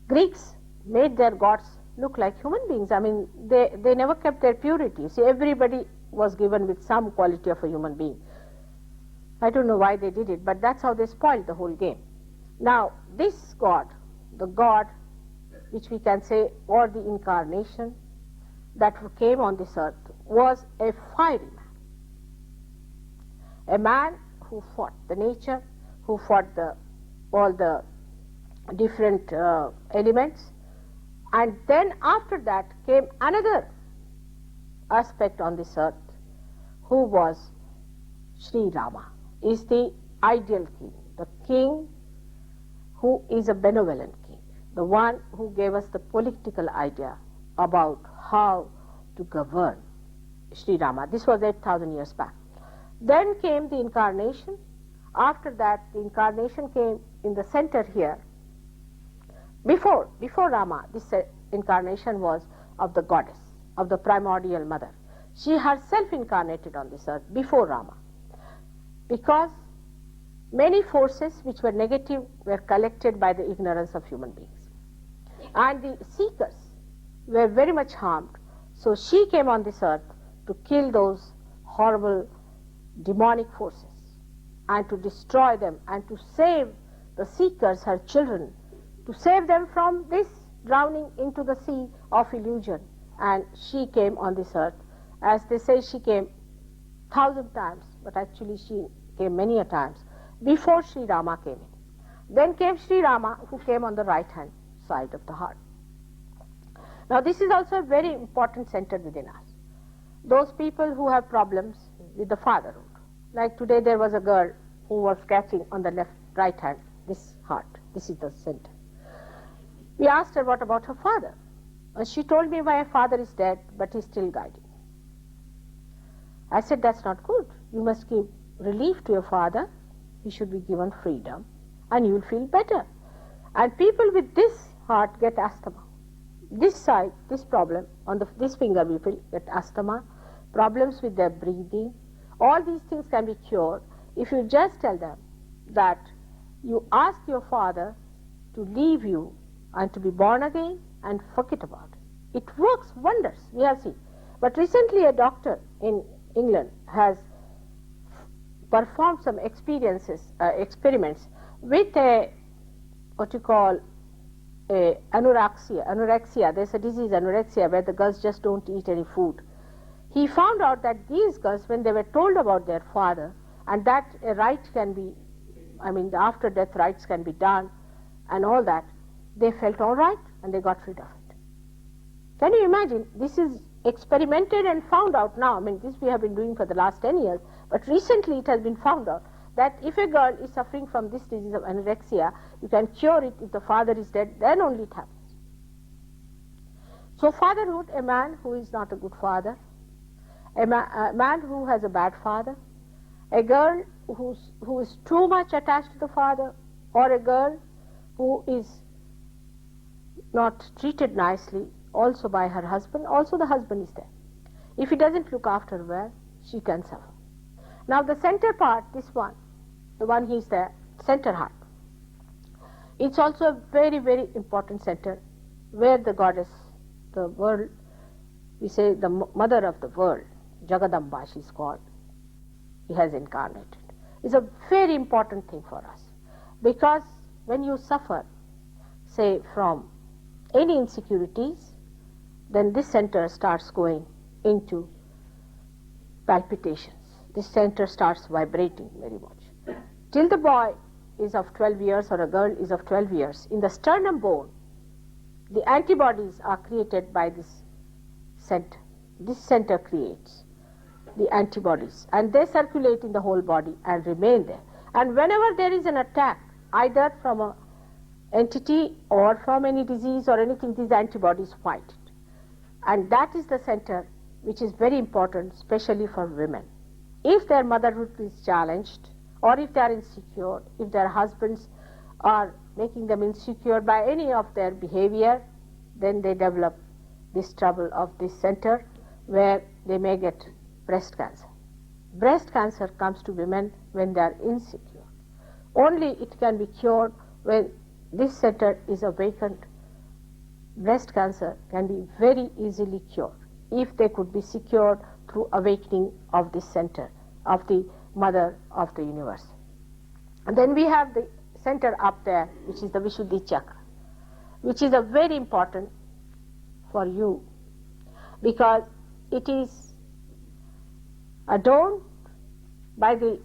Greeks made their gods look like human beings. I mean, they never kept their purity. See, everybody was given with some quality of a human being. I don't know why they did it, but that's how they spoiled the whole game. Now, this god, the god which we can say, or the incarnation that came on this earth, was a fiery man. A man who fought the nature, who fought all the different elements. And then after that came another aspect on this earth, who was Shri Rama, is the ideal king, the king who is a benevolent king, the one who gave us the political idea about how to govern. Shri Rama, this was 8,000 years back. Then came the incarnation. After that, the incarnation came in the center here. Before Rama, this incarnation was of the goddess, of the primordial mother. She herself incarnated on this earth before Rama, because many forces which were negative were collected by the ignorance of human beings. And the seekers were very much harmed. So she came on this earth to kill those horrible demonic forces and to destroy them and to save the seekers, her children, to save them from this drowning into the sea of illusion. And she came on this earth. As they say, she came 1,000 times, but actually she came many a times before Sri Rama came in. Then came Sri Rama, who came on the right hand side of the heart. Now this is also a very important center within us. Those people who have problems with the fatherhood. Like today there was a girl who was catching on the right hand, this heart. This is the center. We asked her, what about her father? And she told me, my father is dead, but he's still guiding. I said, that's not good. You must give relief to your father. He should be given freedom, and you will feel better. And people with this heart get asthma. This side, this problem, on this finger people get asthma, problems with their breathing. All these things can be cured if you just tell them that you ask your father to leave you and to be born again and forget about it. It works wonders, we have seen. But recently a doctor in England has performed some experiments with a, what you call, anorexia. There's a disease, anorexia, where the girls just don't eat any food. He found out that these girls, when they were told about their father, and that a rite can be, I mean, the after death rites can be done and all that, they felt all right and they got rid of it. Can you imagine? This is experimented and found out now. I mean, this we have been doing for the last 10 years, but recently it has been found out that if a girl is suffering from this disease of anorexia, you can cure it if the father is dead, then only it happens. So fatherhood, a man who is not a good father, a man who has a bad father, a girl who is too much attached to the father, or a girl who is not treated nicely also by her husband, also the husband is there. If he doesn't look after her well, she can suffer. Now the center part, this one, the one he is there, center heart, it's also a very, very important center where the goddess, the world, we say the mother of the world, Jagadamba she is called, he has incarnated. It's a very important thing for us, because when you suffer, say, from any insecurities, then this center starts going into palpitations. This center starts vibrating very much. Till the boy is of 12 years or a girl is of 12 years, in the sternum bone, the antibodies are created by this center. This center creates the antibodies, and they circulate in the whole body and remain there. And whenever there is an attack, either from an entity or from any disease or anything, these antibodies fight it. And that is the center which is very important, especially for women. If their motherhood is challenged, or if they are insecure, if their husbands are making them insecure by any of their behavior, then they develop this trouble of this center, where they may get breast cancer. Breast cancer comes to women when they are insecure. Only it can be cured when this center is awakened. Breast cancer can be very easily cured if they could be secured through awakening of this center, of the mother of the universe. And then we have the center up there, which is the Vishuddhi chakra, which is a very important for you, because it is adorned by the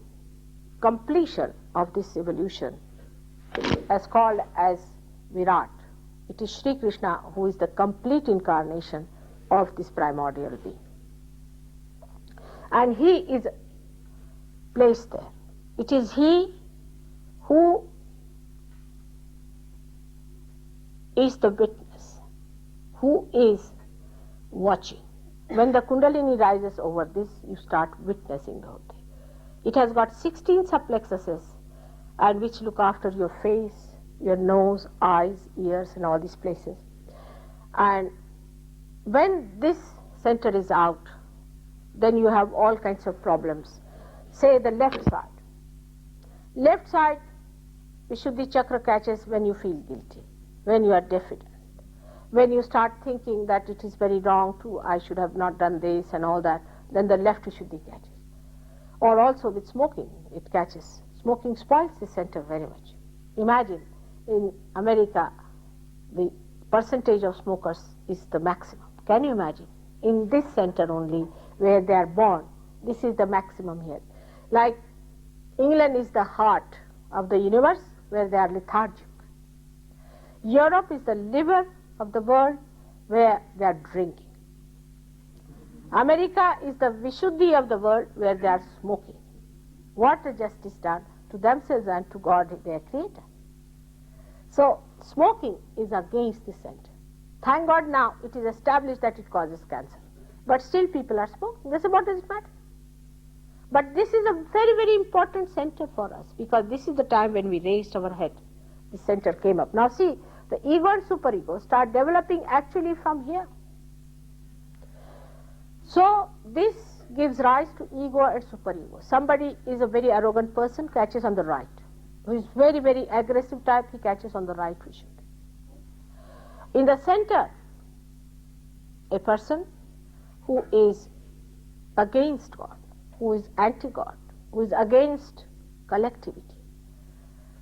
completion of this evolution, as called as Virat. It is Shri Krishna who is the complete incarnation of this primordial being. And he is placed there. It is he who is the witness, who is watching. When the Kundalini rises over this, you start witnessing the whole thing. It has got 16 subplexuses, and which look after your face, your nose, eyes, ears, and all these places. And when this center is out, then you have all kinds of problems. Say the left side. Left side, Vishuddhi chakra catches when you feel guilty, when you are diffident, when you start thinking that it is very wrong too, I should have not done this and all that, then the left Vishuddhi catches. Or also with smoking, it catches. Smoking spoils the center very much. Imagine, in America, the percentage of smokers is the maximum. Can you imagine? In this center only, where they are born, this is the maximum here. Like England is the heart of the universe, where they are lethargic. Europe is the liver of the world, where they are drinking. America is the Vishuddhi of the world, where they are smoking. What a justice done to themselves and to God, their creator. So smoking is against the center. Thank God now it is established that it causes cancer. But still people are smoking. That's what does it matter? But this is a very, very important center for us, because this is the time when we raised our head. The center came up. Now see, the ego and superego start developing actually from here. So this gives rise to ego and superego. Somebody is a very arrogant person, catches on the right. Who is very, very aggressive type, he catches on the right vision. In the center, a person who is against God, who is anti-God, who is against collectivity,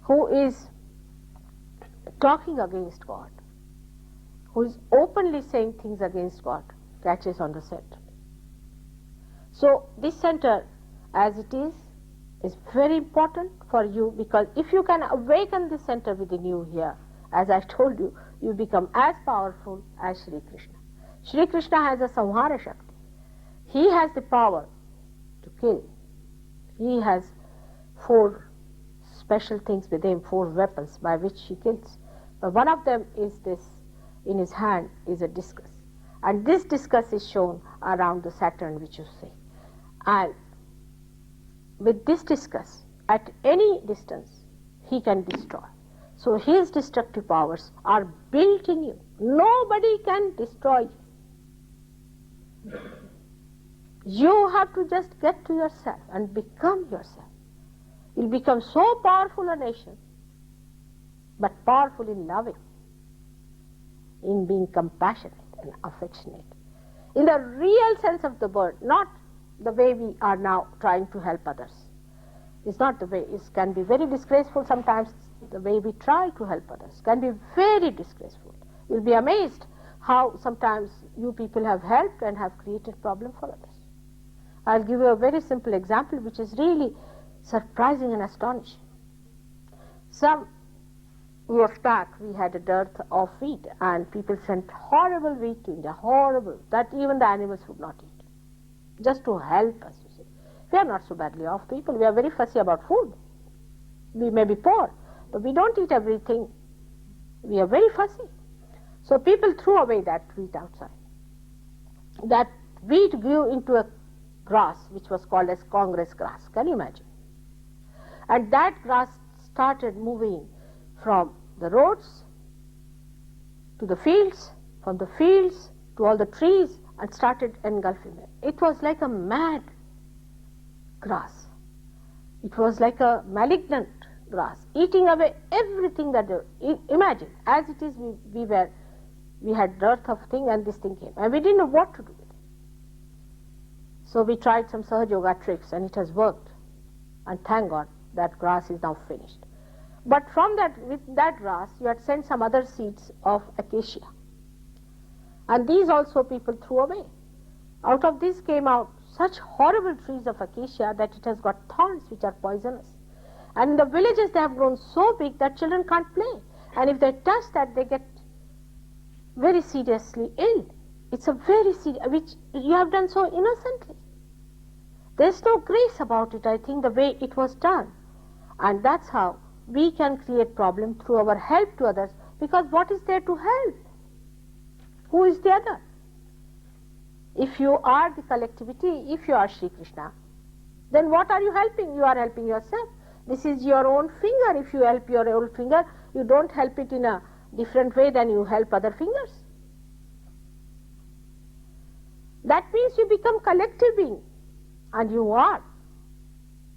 who is talking against God, who is openly saying things against God, catches on the center. So this center, as it is very important for you, because if you can awaken this center within you here, as I told you, you become as powerful as Shri Krishna. Shri Krishna has a Samhara Shakti. He has the power to kill. He has 4 special things with him, 4 weapons by which he kills. But one of them is this, in his hand is a discus. And this discus is shown around the Saturn which you see. And with this discus, at any distance, he can destroy. So his destructive powers are built in you. Nobody can destroy you. You have to just get to yourself and become yourself. You'll become so powerful a nation, but powerful in loving, in being compassionate and affectionate. In the real sense of the word, not the way we are now trying to help others. It's not the way, it can be very disgraceful sometimes. The way we try to help others can be very disgraceful. You'll be amazed how sometimes you people have helped and have created problem for others. I'll give you a very simple example which is really surprising and astonishing. Some years back we had a dearth of wheat and people sent horrible wheat to India, horrible, that even the animals would not eat, just to help us, you see. We are not so badly off people, we are very fussy about food. We may be poor, but we don't eat everything. We are very fussy. So people threw away that wheat outside. That wheat grew into a grass which was called as Congress grass. Can you imagine? And that grass started moving from the roads to the fields, from the fields to all the trees, and started engulfing them. It was like a mad grass. It was like a malignant grass, eating away everything that imagine. As it is, we had dearth of thing, and this thing came, and we didn't know what to do with it. So we tried some Sahaja Yoga tricks, and it has worked. And thank God that grass is now finished. But from that, with that grass, you had sent some other seeds of acacia, and these also people threw away. Out of this came out such horrible trees of acacia that it has got thorns which are poisonous. And in the villages they have grown so big that children can't play. And if they touch that, they get very seriously ill. It's a very serious, which you have done so innocently. There's no grace about it, I think, the way it was done. And that's how we can create problem through our help to others, because what is there to help? Who is the other? If you are the collectivity, if you are Shri Krishna, then what are you helping? You are helping yourself. This is your own finger. If you help your own finger, you don't help it in a different way than you help other fingers. That means you become collective being, and you are.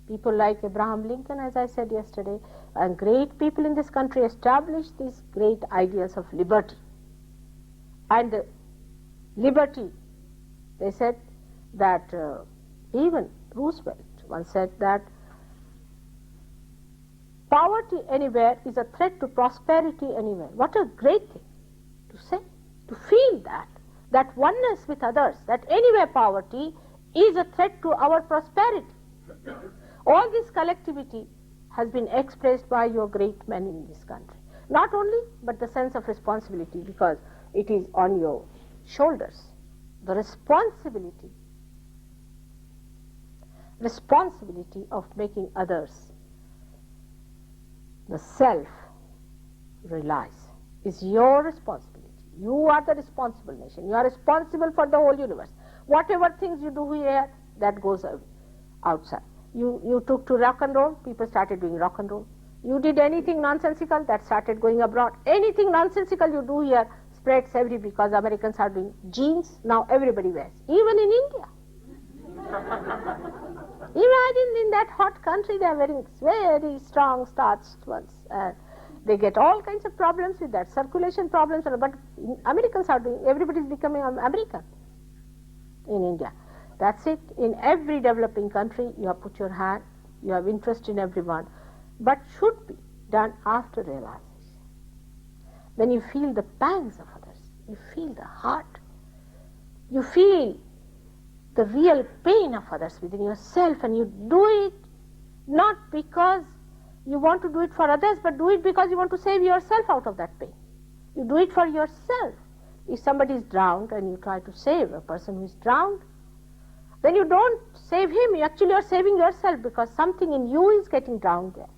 People like Abraham Lincoln, as I said yesterday, and great people in this country established these great ideals of liberty. And liberty, they said that even Roosevelt once said that poverty anywhere is a threat to prosperity anywhere. What a great thing to say, to feel that oneness with others, that anywhere poverty is a threat to our prosperity. All this collectivity has been expressed by your great men in this country. Not only, but the sense of responsibility, because it is on your shoulders. The responsibility of making others the self realize is your responsibility. You are the responsible nation. You are responsible for the whole universe. Whatever things you do here, that goes outside. You took to rock and roll, people started doing rock and roll. You did anything nonsensical, that started going abroad. Anything nonsensical you do here spreads everywhere, because Americans are doing jeans, now everybody wears, even in India. Imagine in that hot country they are wearing very strong starched ones, and they get all kinds of problems with that, circulation problems, but Americans are doing, everybody is becoming American in India. That's it. In every developing country you have put your hand, you have interest in everyone, but should be done after realization. When you feel the pangs of others, you feel the heart, you feel the real pain of others within yourself, and you do it not because you want to do it for others, but do it because you want to save yourself out of that pain. You do it for yourself. If somebody is drowned and you try to save a person who is drowned, then you don't save him, you actually are saving yourself, because something in you is getting drowned there.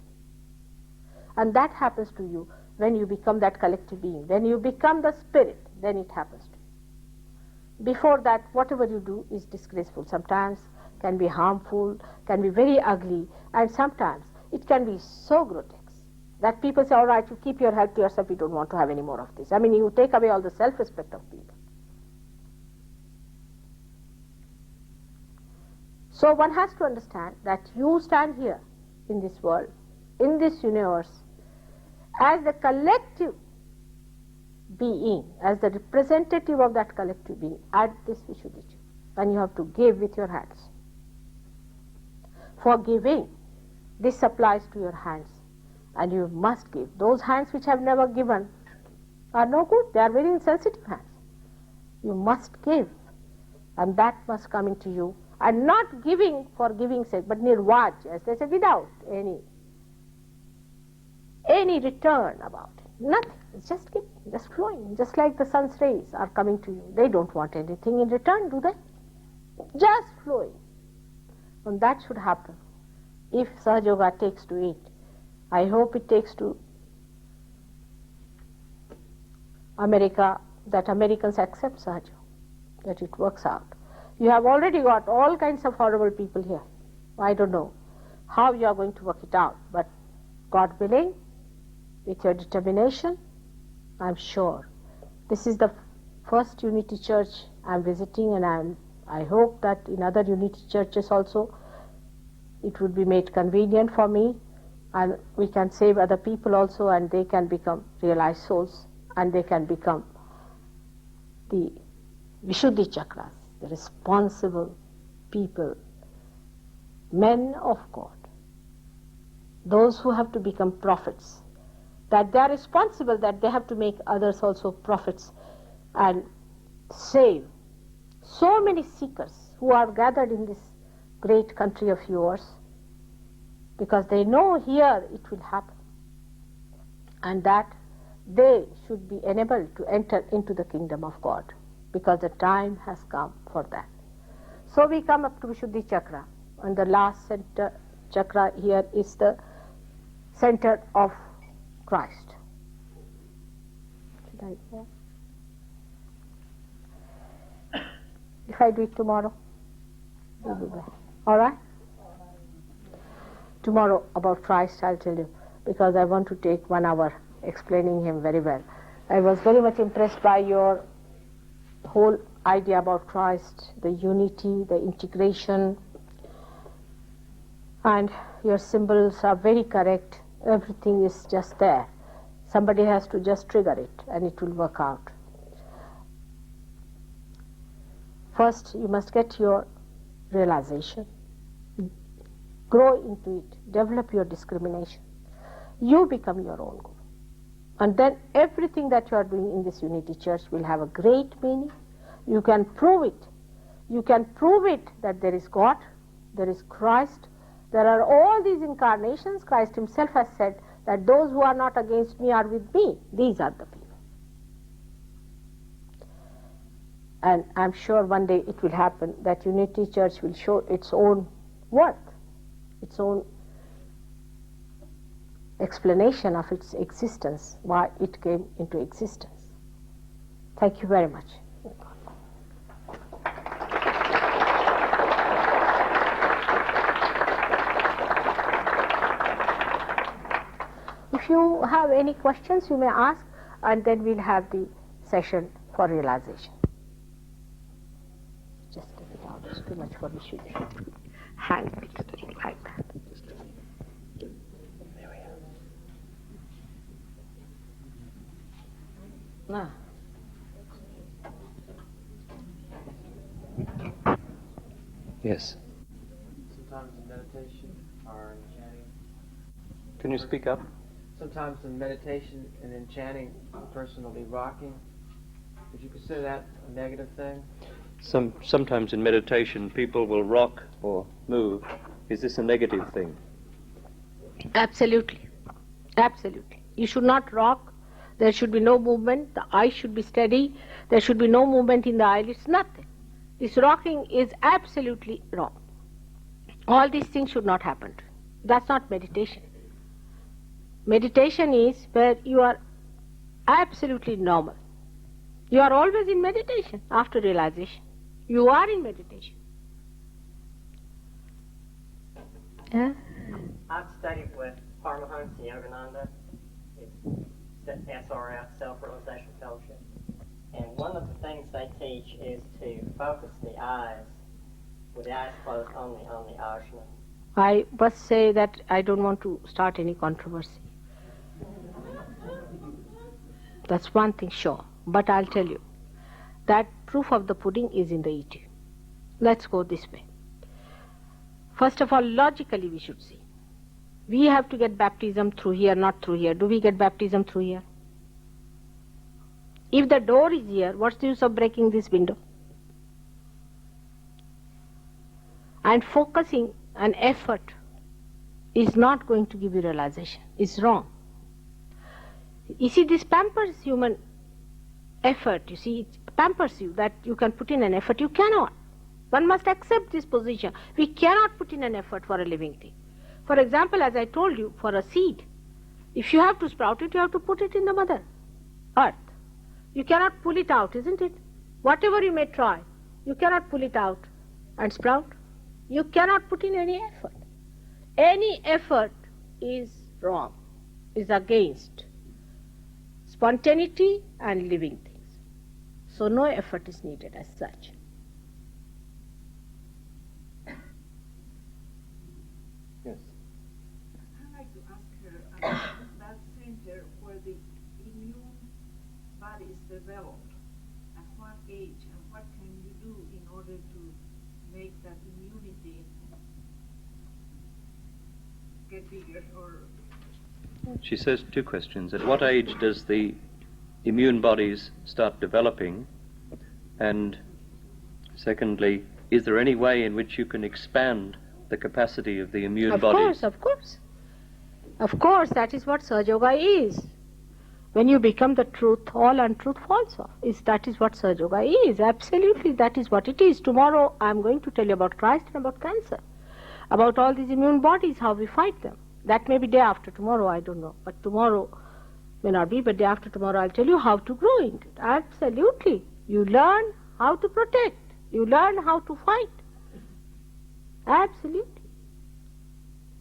And that happens to you when you become that collective being. When you become the spirit, then it happens to you. Before that, whatever you do is disgraceful. Sometimes can be harmful, can be very ugly, and sometimes it can be so grotesque that people say, all right, you keep your help to yourself, you don't want to have any more of this. I mean, you take away all the self-respect of people. So one has to understand that you stand here in this world, in this universe, as the collective being, as the representative of that collective being at this Vishuddhicha, and you have to give with your hands. forgiving. This applies to your hands, and you must give. Those hands which have never given are no good. They are very insensitive hands. You must give, and that must come into you, and not giving for giving's sake, but nirvaj, as they say, without any return about it. Nothing. It's just giving, just flowing, just like the sun's rays are coming to you. They don't want anything in return, do they? Just flowing. And that should happen. If Sahaja Yoga takes to it, I hope it takes to America, that Americans accept Sahaja, that it works out. You have already got all kinds of horrible people here. I don't know how you are going to work it out, but God willing, with your determination, I'm sure. This is the first Unity Church I'm visiting, and I hope that in other Unity churches also it would be made convenient for me, and we can save other people also, and they can become realized souls, and they can become the Vishuddhi Chakras, the responsible people, men of God, those who have to become prophets, that they are responsible, that they have to make others also prophets and save so many seekers who are gathered in this great country of yours, because they know here it will happen, and that they should be enabled to enter into the kingdom of God, because the time has come for that. So we come up to Vishuddhi Chakra, and the last center chakra here is the center of Christ. Should I go? If I do it tomorrow, we'll be back. All right? Tomorrow about Christ I'll tell you, because I want to take 1 hour explaining him very well. I was very much impressed by your whole idea about Christ, the unity, the integration, and your symbols are very correct. Everything is just there. Somebody has to just trigger it, and it will work out. First, you must get your realization. Grow into it. Develop your discrimination. You become your own guru. And then everything that you are doing in this Unity Church will have a great meaning. You can prove it. You can prove it that there is God, there is Christ, there are all these incarnations. Christ himself has said that those who are not against me are with me. These are the people. And I'm sure one day it will happen that Unity Church will show its own worth, its own explanation of its existence, why it came into existence. Thank you very much. If you have any questions, you may ask, and then we'll have the session for realization. Just get it out. It's too much for me. Should hang it like that. There we are. Yes. Sometimes in meditation or in chanting. Can you speak up? Sometimes in meditation and in chanting, the person will be rocking. Would you consider that a negative thing? Sometimes in meditation people will rock or move. Is this a negative thing? Absolutely. Absolutely. You should not rock. There should be no movement. The eye should be steady. There should be no movement in the eyelids. Nothing. This rocking is absolutely wrong. All these things should not happen. That's not meditation. Meditation is where you are absolutely normal. You are always in meditation after realization. You are in meditation. Yeah? I've studied with Paramahansa Yogananda. It's SRF, Self-Realization Fellowship. And one of the things they teach is to focus the eyes, with the eyes closed, only on the Ajna. I must say that I don't want to start any controversy. That's one thing sure. But I'll tell you that proof of the pudding is in the eating. Let's go this way. First of all, logically we should see. We have to get baptism through here, not through here. Do we get baptism through here? If the door is here, what's the use of breaking this window? And focusing an effort is not going to give you realization. It's wrong. You see, this pampers human effort. You see, it pampers you that you can put in an effort. You cannot. One must accept this position. We cannot put in an effort for a living thing. For example, as I told you, for a seed, if you have to sprout it, you have to put it in the mother earth. You cannot pull it out, isn't it? Whatever you may try, you cannot pull it out and sprout. You cannot put in any effort. Any effort is wrong, is against spontaneity and living things. So no effort is needed as such. Yes. I'd like to ask her about that center where the immune body is developed. At what age and what can you do in order to make that immunity get bigger? Or She says two questions. At what age does the immune bodies start developing? And secondly, is there any way in which you can expand the capacity of the immune bodies? Of course. Of course, that is what Sahaja Yoga is. When you become the truth, all untruth falls off. That is what Sahaja Yoga is. Absolutely, that is what it is. Tomorrow I am going to tell you about Christ and about cancer. About all these immune bodies, how we fight them. That may be day after tomorrow, I don't know. But tomorrow may not be, but day after tomorrow I'll tell you how to grow into it. Absolutely. You learn how to protect. You learn how to fight. Absolutely.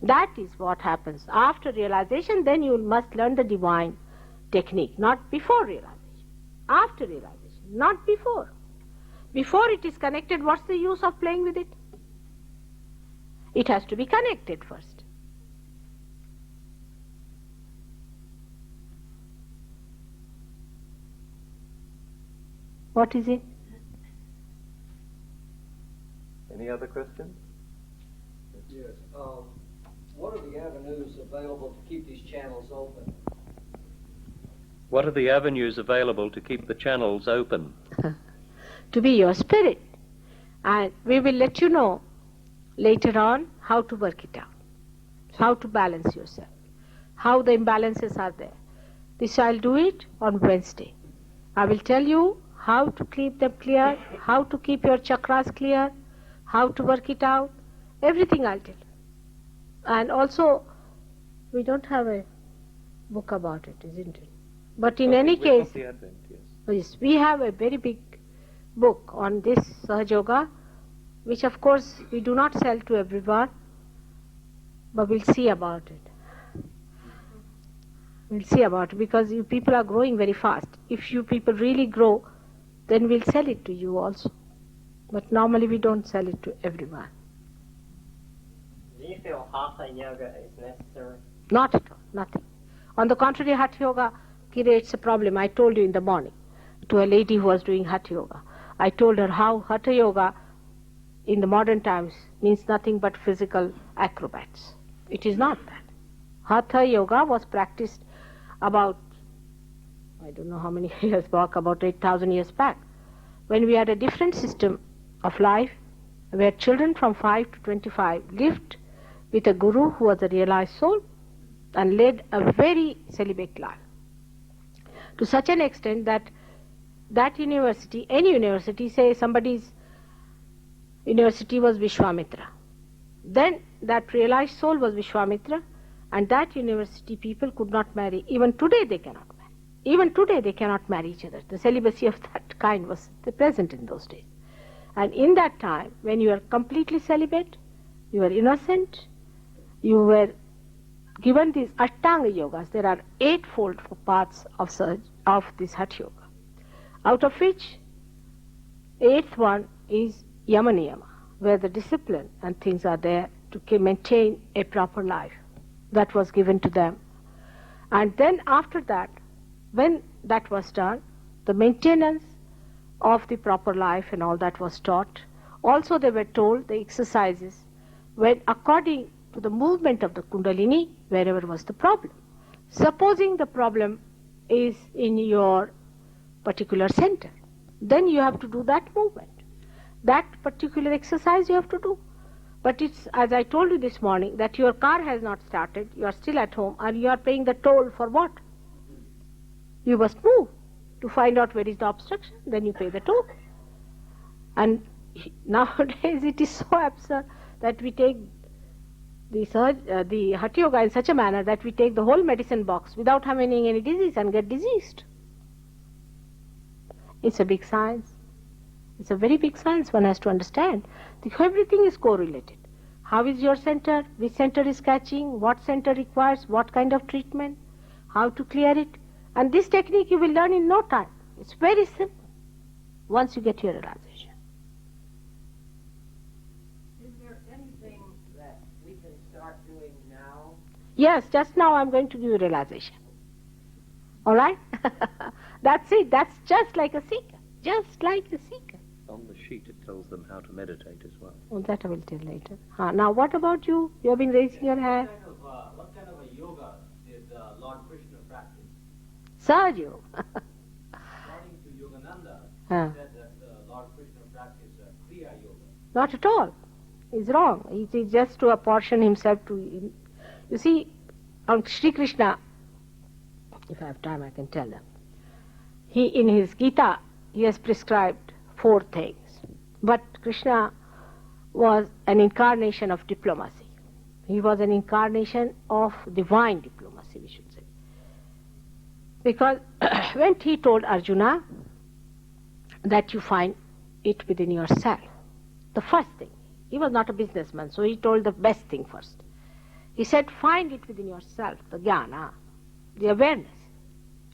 That is what happens. After realization, then you must learn the divine technique, not before realization. After realization, not before. Before it is connected, what's the use of playing with it? It has to be connected first. What is it? Any other questions? Yes. What are the avenues available to keep these channels open? What are the avenues available to keep the channels open? To be your spirit. And we will let you know later on how to work it out, how to balance yourself, how the imbalances are there. This I'll do it on Wednesday. I will tell you how to keep them clear, how to keep your chakras clear, how to work it out, everything I'll tell you. And also, we don't have a book about it, isn't it? But in any case, The Advent, yes. yes, we have a very big book on this Sahaja Yoga, which of course we do not sell to everyone, but we'll see about it. We'll see about it, because you people are growing very fast. If you people really grow, then we'll sell it to you also. But normally we don't sell it to everyone. Do you feel Hatha Yoga is necessary? Not at all, nothing. On the contrary, Hatha Yoga creates a problem. I told you in the morning to a lady who was doing Hatha Yoga. I told her how Hatha Yoga in the modern times means nothing but physical acrobats. It is not that. Hatha Yoga was practiced about, I don't know how many years back, about 8,000 years back, when we had a different system of life, where children from 5 to 25 lived with a guru who was a realized soul and led a very celibate life. To such an extent that that university, any university, say somebody's university was Vishwamitra, then that realized soul was Vishwamitra, and that university people could not marry. Even today they cannot marry. Even today they cannot marry each other. The celibacy of that kind was present in those days. And in that time, when you are completely celibate, you are innocent, you were given these Ashtanga Yogas. There are 8-fold paths of this Hatha Yoga, out of which 8th one is Yamaniyama, where the discipline and things are there to maintain a proper life. That was given to them. And then after that, when that was done, the maintenance of the proper life and all that was taught. Also they were told the exercises when according to the movement of the Kundalini, wherever was the problem. Supposing the problem is in your particular center, then you have to do that movement. That particular exercise you have to do. But it's, as I told you this morning, that your car has not started, you are still at home, and you are paying the toll for what? You must move to find out where is the obstruction, then you pay the toll. And nowadays it is so absurd that we take the Hatha Yoga in such a manner that we take the whole medicine box without having any disease and get diseased. It's a big science. It's a very big science. One has to understand that everything is correlated. How is your center? Which center is catching? What center requires what kind of treatment? How to clear it? And this technique you will learn in no time. It's very simple once you get your realization. Is there anything that we can start doing now? Yes, just now I'm going to give you realization. All right? That's it. That's just like a seeker. Just like a seeker. On the sheet it tells them how to meditate as well. Oh, that I will tell later. Now, what about you? You have been raising your hand. What kind of a yoga did Lord Krishna practice? Sahaja Yoga. According to Yogananda, Huh. he said that Lord Krishna practiced Kriya Yoga. Not at all. He's wrong. It is just to apportion himself to... You see, on Shri Krishna, if I have time I can tell them, he in his Gita, he has prescribed 4 things. But Krishna was an incarnation of diplomacy. He was an incarnation of divine diplomacy, we should say. Because when he told Arjuna that you find it within yourself, the first thing, he was not a businessman, so he told the best thing first. He said, find it within yourself, the jnana, the awareness.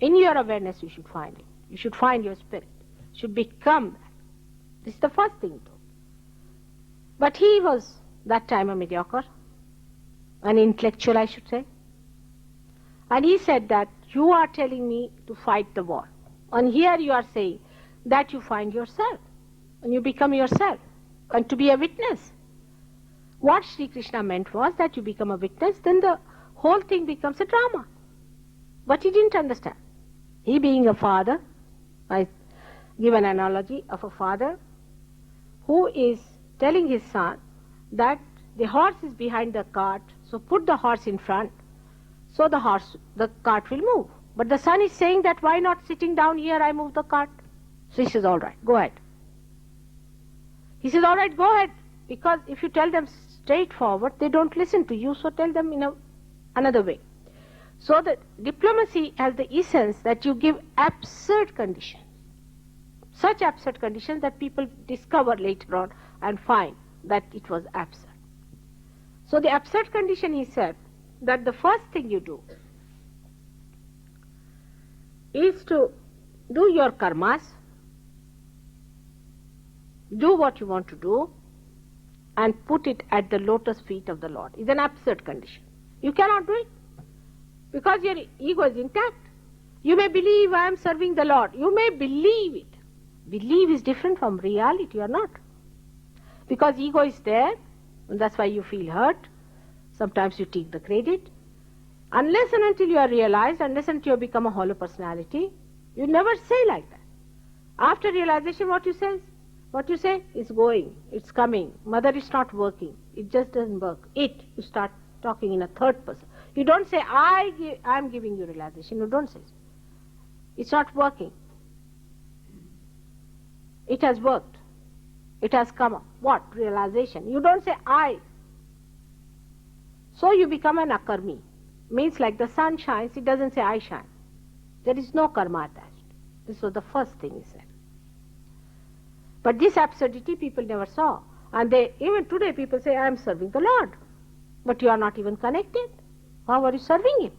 In your awareness you should find it. You should find your spirit. You should become that. This is the first thing he told. But he was that time a mediocre, an intellectual I should say. And he said that you are telling me to fight the war. And here you are saying that you find yourself and you become yourself and to be a witness. What Sri Krishna meant was that you become a witness, then the whole thing becomes a drama. But he didn't understand. He being a father, I give an analogy of a father who is telling his son that the horse is behind the cart, so put the horse in front, so the cart will move. But the son is saying that why not sitting down here, I move the cart. So he says, all right, go ahead. He says, all right, go ahead. Because if you tell them straightforward, they don't listen to you, so tell them in another way. So that diplomacy has the essence that you give absurd conditions. Such absurd conditions that people discover later on and find that it was absurd. So the absurd condition, he said, that the first thing you do is to do your karmas, do what you want to do, and put it at the lotus feet of the Lord. It's an absurd condition. You cannot do it because your ego is intact. You may believe I am serving the Lord. You may believe it. Believe is different from reality or not. Because ego is there, and that's why you feel hurt. Sometimes you take the credit. Unless and until you are realized, unless and until you become a hollow personality, you never say like that. After realization, what you say is going, it's coming. Mother is not working. It just doesn't work. You start talking in a third person. You don't say, I am giving you realization. You don't say so. It's not working. It has worked. It has come up. What? Realization. You don't say I. So you become an akarmi. Means like the sun shines, it doesn't say I shine. There is no karma attached. This was the first thing he said. But this absurdity people never saw. And even today people say, I am serving the Lord. But you are not even connected. How are you serving Him?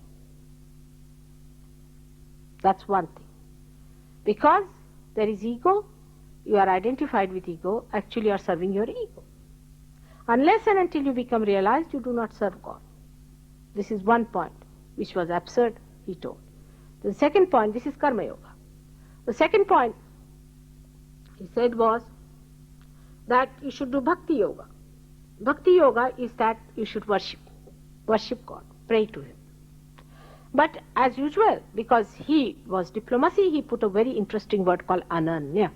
That's one thing. Because there is ego, you are identified with ego, actually you are serving your ego. Unless and until you become realized, you do not serve God. This is one point, which was absurd, he told. The second point, this is Karma Yoga. The second point, he said, was that you should do Bhakti Yoga. Bhakti yoga is that you should worship God, pray to Him. But as usual, because he was diplomacy, he put a very interesting word called ananya.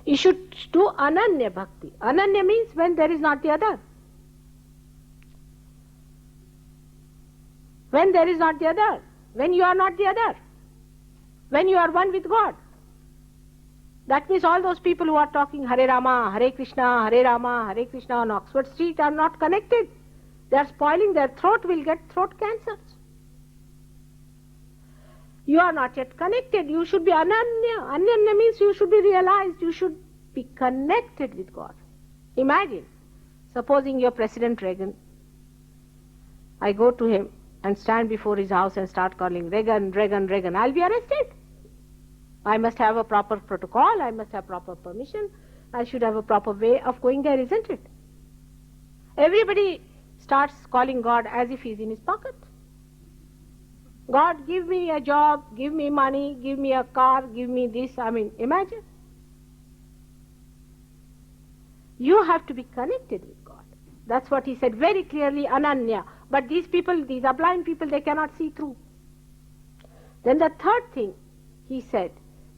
You should do ananya bhakti. Ananya means when there is not the other. When there is not the other. When you are not the other. When you are one with God. That means all those people who are talking Hare Rama, Hare Rama, Hare Krishna on Oxford Street are not connected. They are spoiling, their throat will get throat cancers. You are not yet connected. You should be ananya. Ananya means you should be realized. You should be connected with God. Imagine, supposing you're President Reagan. I go to him and stand before his house and start calling Reagan, Reagan, Reagan. I'll be arrested. I must have a proper protocol. I must have proper permission. I should have a proper way of going there, isn't it? Everybody starts calling God as if he's in his pocket. God, give me a job, give me money, give me a car, give me this. I mean, imagine. You have to be connected with God. That's what he said very clearly, ananya. But these people, these are blind people, they cannot see through. Then the third thing, he said,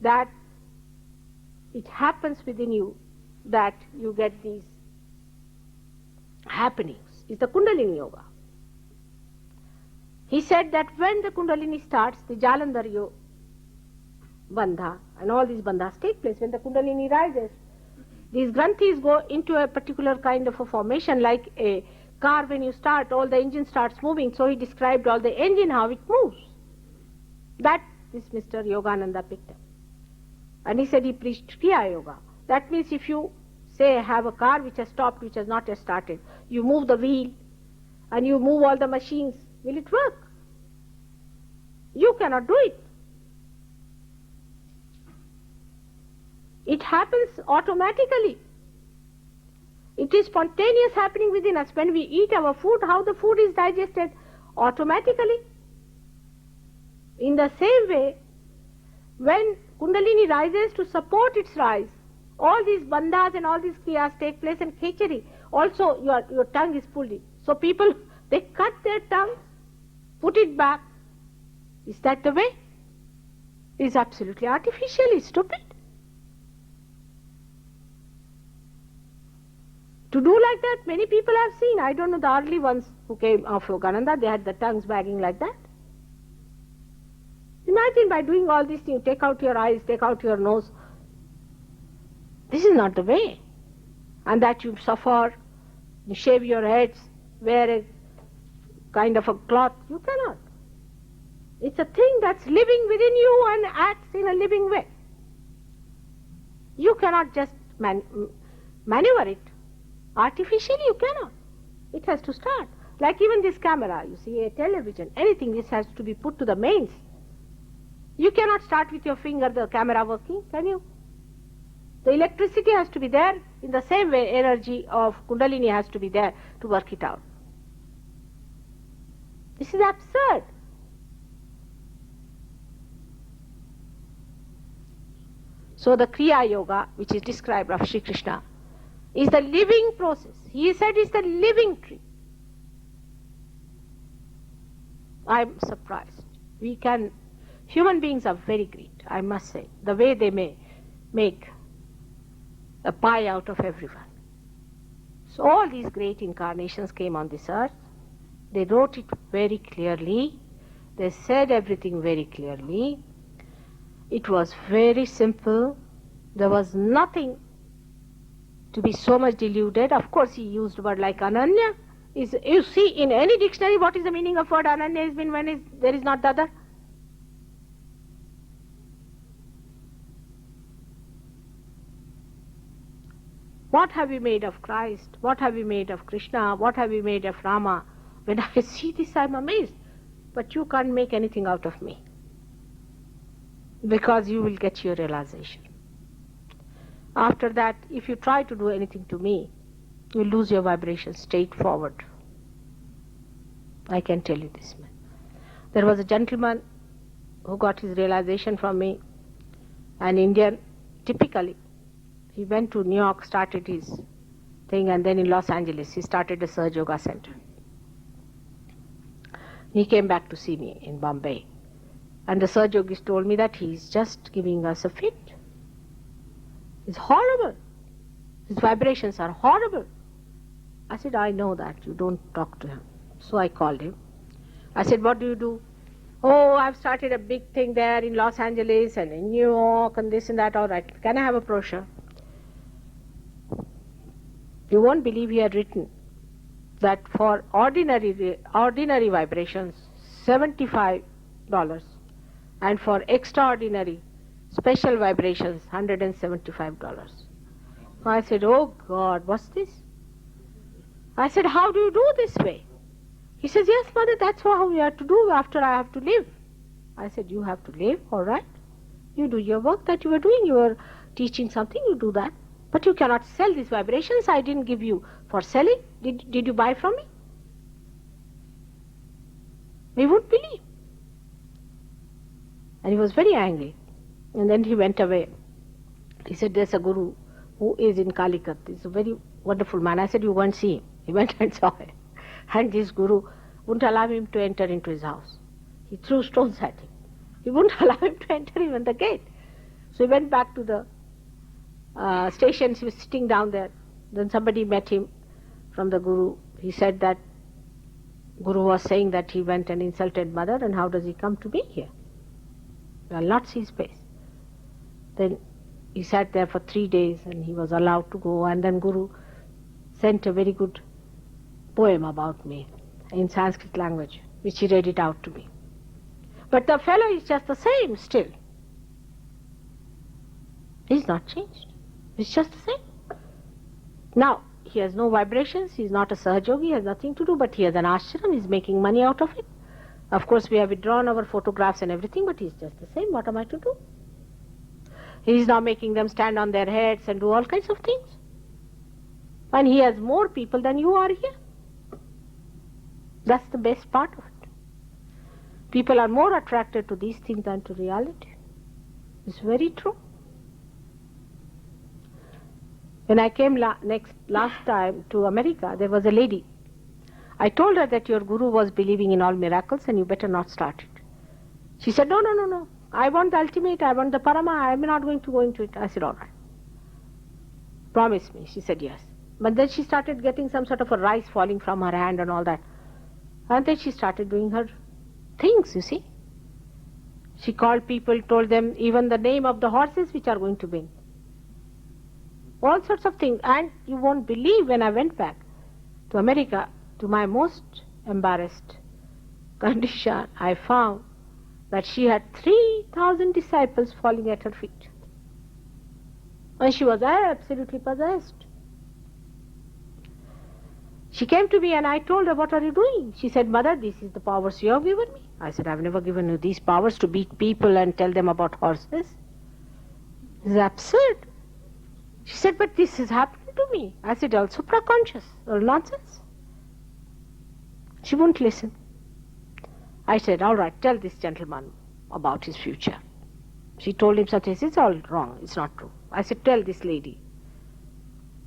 that it happens within you that you get these happenings, is the Kundalini Yoga. He said that when the Kundalini starts, the Jalandhar Bandha and all these bandhas take place. When the Kundalini rises, these granthis go into a particular kind of a formation, like a car. When you start, all the engine starts moving. So he described all the engine, how it moves. That this Mr. Yogananda picked up. And he said he preached Kriya Yoga. That means if you say have a car which has stopped, which has not yet started, you move the wheel and you move all the machines, will it work? You cannot do it. It happens automatically. It is spontaneous happening within us. When we eat our food, how the food is digested? Automatically. In the same way, when Kundalini rises to support its rise, all these bandhas and all these kriyas take place, and khechari. Also, your tongue is pulled in. So people, they cut their tongue, put it back. Is that the way? It is absolutely artificial, it's stupid. To do like that, many people have seen. I don't know, the early ones who came of Yogananda, they had the tongues wagging like that. Imagine by doing all these things, take out your eyes, take out your nose. This is not the way. And that you suffer, you shave your heads, wear a kind of a cloth. You cannot. It's a thing that's living within you and acts in a living way. You cannot just maneuver it. Artificially you cannot. It has to start. Like even this camera, you see, a television, anything, this has to be put to the mains. You cannot start with your finger the camera working, can you? The electricity has to be there. In the same way, energy of Kundalini has to be there to work it out. This is absurd. So the Kriya Yoga, which is described of Shri Krishna, is the living process. He said it's the living tree. I'm surprised. Human beings are very great, I must say, the way they may make a pie out of everyone. So all these great incarnations came on this earth. They wrote it very clearly. They said everything very clearly. It was very simple. There was nothing to be so much deluded. Of course, he used a word like ananya. You see, in any dictionary, what is the meaning of word ananya has been when there is not the other? What have we made of Christ? What have we made of Krishna? What have we made of Rama? When I see this, I'm amazed. But you can't make anything out of me, because you will get your realization. After that, if you try to do anything to me, you lose your vibration straight forward. I can tell you this, man. There was a gentleman who got his realization from me, an Indian, typically. He went to New York, started his thing, and then in Los Angeles he started a Sahaja Yoga center. He came back to see me in Bombay, and the Sahaja Yogis told me that he's just giving us a fit. It's horrible. His vibrations are horrible. I said, I know that, you don't talk to him. So I called him. I said, what do you do? Oh, I've started a big thing there in Los Angeles and in New York and this and that. All right, can I have a brochure? You won't believe he had written that for ordinary vibrations, $75, and for extraordinary special vibrations, $175. I said, oh God, what's this? I said, how do you do this way? He says, yes, mother, that's how we have to do after I have to live. I said, you have to live, all right. You do your work that you are doing. You are teaching something, you do that. But you cannot sell these vibrations. I didn't give you for selling. Did you buy from me? He wouldn't believe. And he was very angry. And then he went away. He said, there's a guru who is in Calicut. He's a very wonderful man. I said, you go and see him. He went and saw him. And this guru wouldn't allow him to enter into his house. He threw stones at him. He wouldn't allow him to enter even the gate. So he went back to the station. He was sitting down there. Then somebody met him from the guru. He said that guru was saying that he went and insulted mother, and how does he come to be here? I'll not see his face. Then he sat there for 3 days and he was allowed to go, and then guru sent a very good poem about me in Sanskrit language, which he read it out to me. But the fellow is just the same still. He's not changed. He's just the same. Now, he has no vibrations, he's not a Sahaja Yogi, he has nothing to do, but he has an ashram, he's making money out of it. Of course, we have withdrawn our photographs and everything, but he's just the same. What am I to do? He's now making them stand on their heads and do all kinds of things. And he has more people than you are here. That's the best part of it. People are more attracted to these things than to reality. It's very true. When I came last time to America, there was a lady. I told her that your guru was believing in all miracles and you better not start it. She said, no. I want the ultimate, I want the parama, I am not going to go into it. I said, all right. Promise me. She said, yes. But then she started getting some sort of a rice falling from her hand and all that. And then she started doing her things, you see. She called people, told them even the name of the horses which are going to win. All sorts of things. And you won't believe, when I went back to America, to my most embarrassed condition, I found that she had 3,000 disciples falling at her feet. And she was absolutely possessed. She came to me and I told her, what are you doing? She said, Mother, this is the powers you have given me. I said, I've never given you these powers to beat people and tell them about horses. This is absurd. She said, but this has happened to me. I said, all supraconscious, all nonsense. She wouldn't listen. I said, all right, tell this gentleman about his future. She told him something. It's all wrong. It's not true. I said, tell this lady.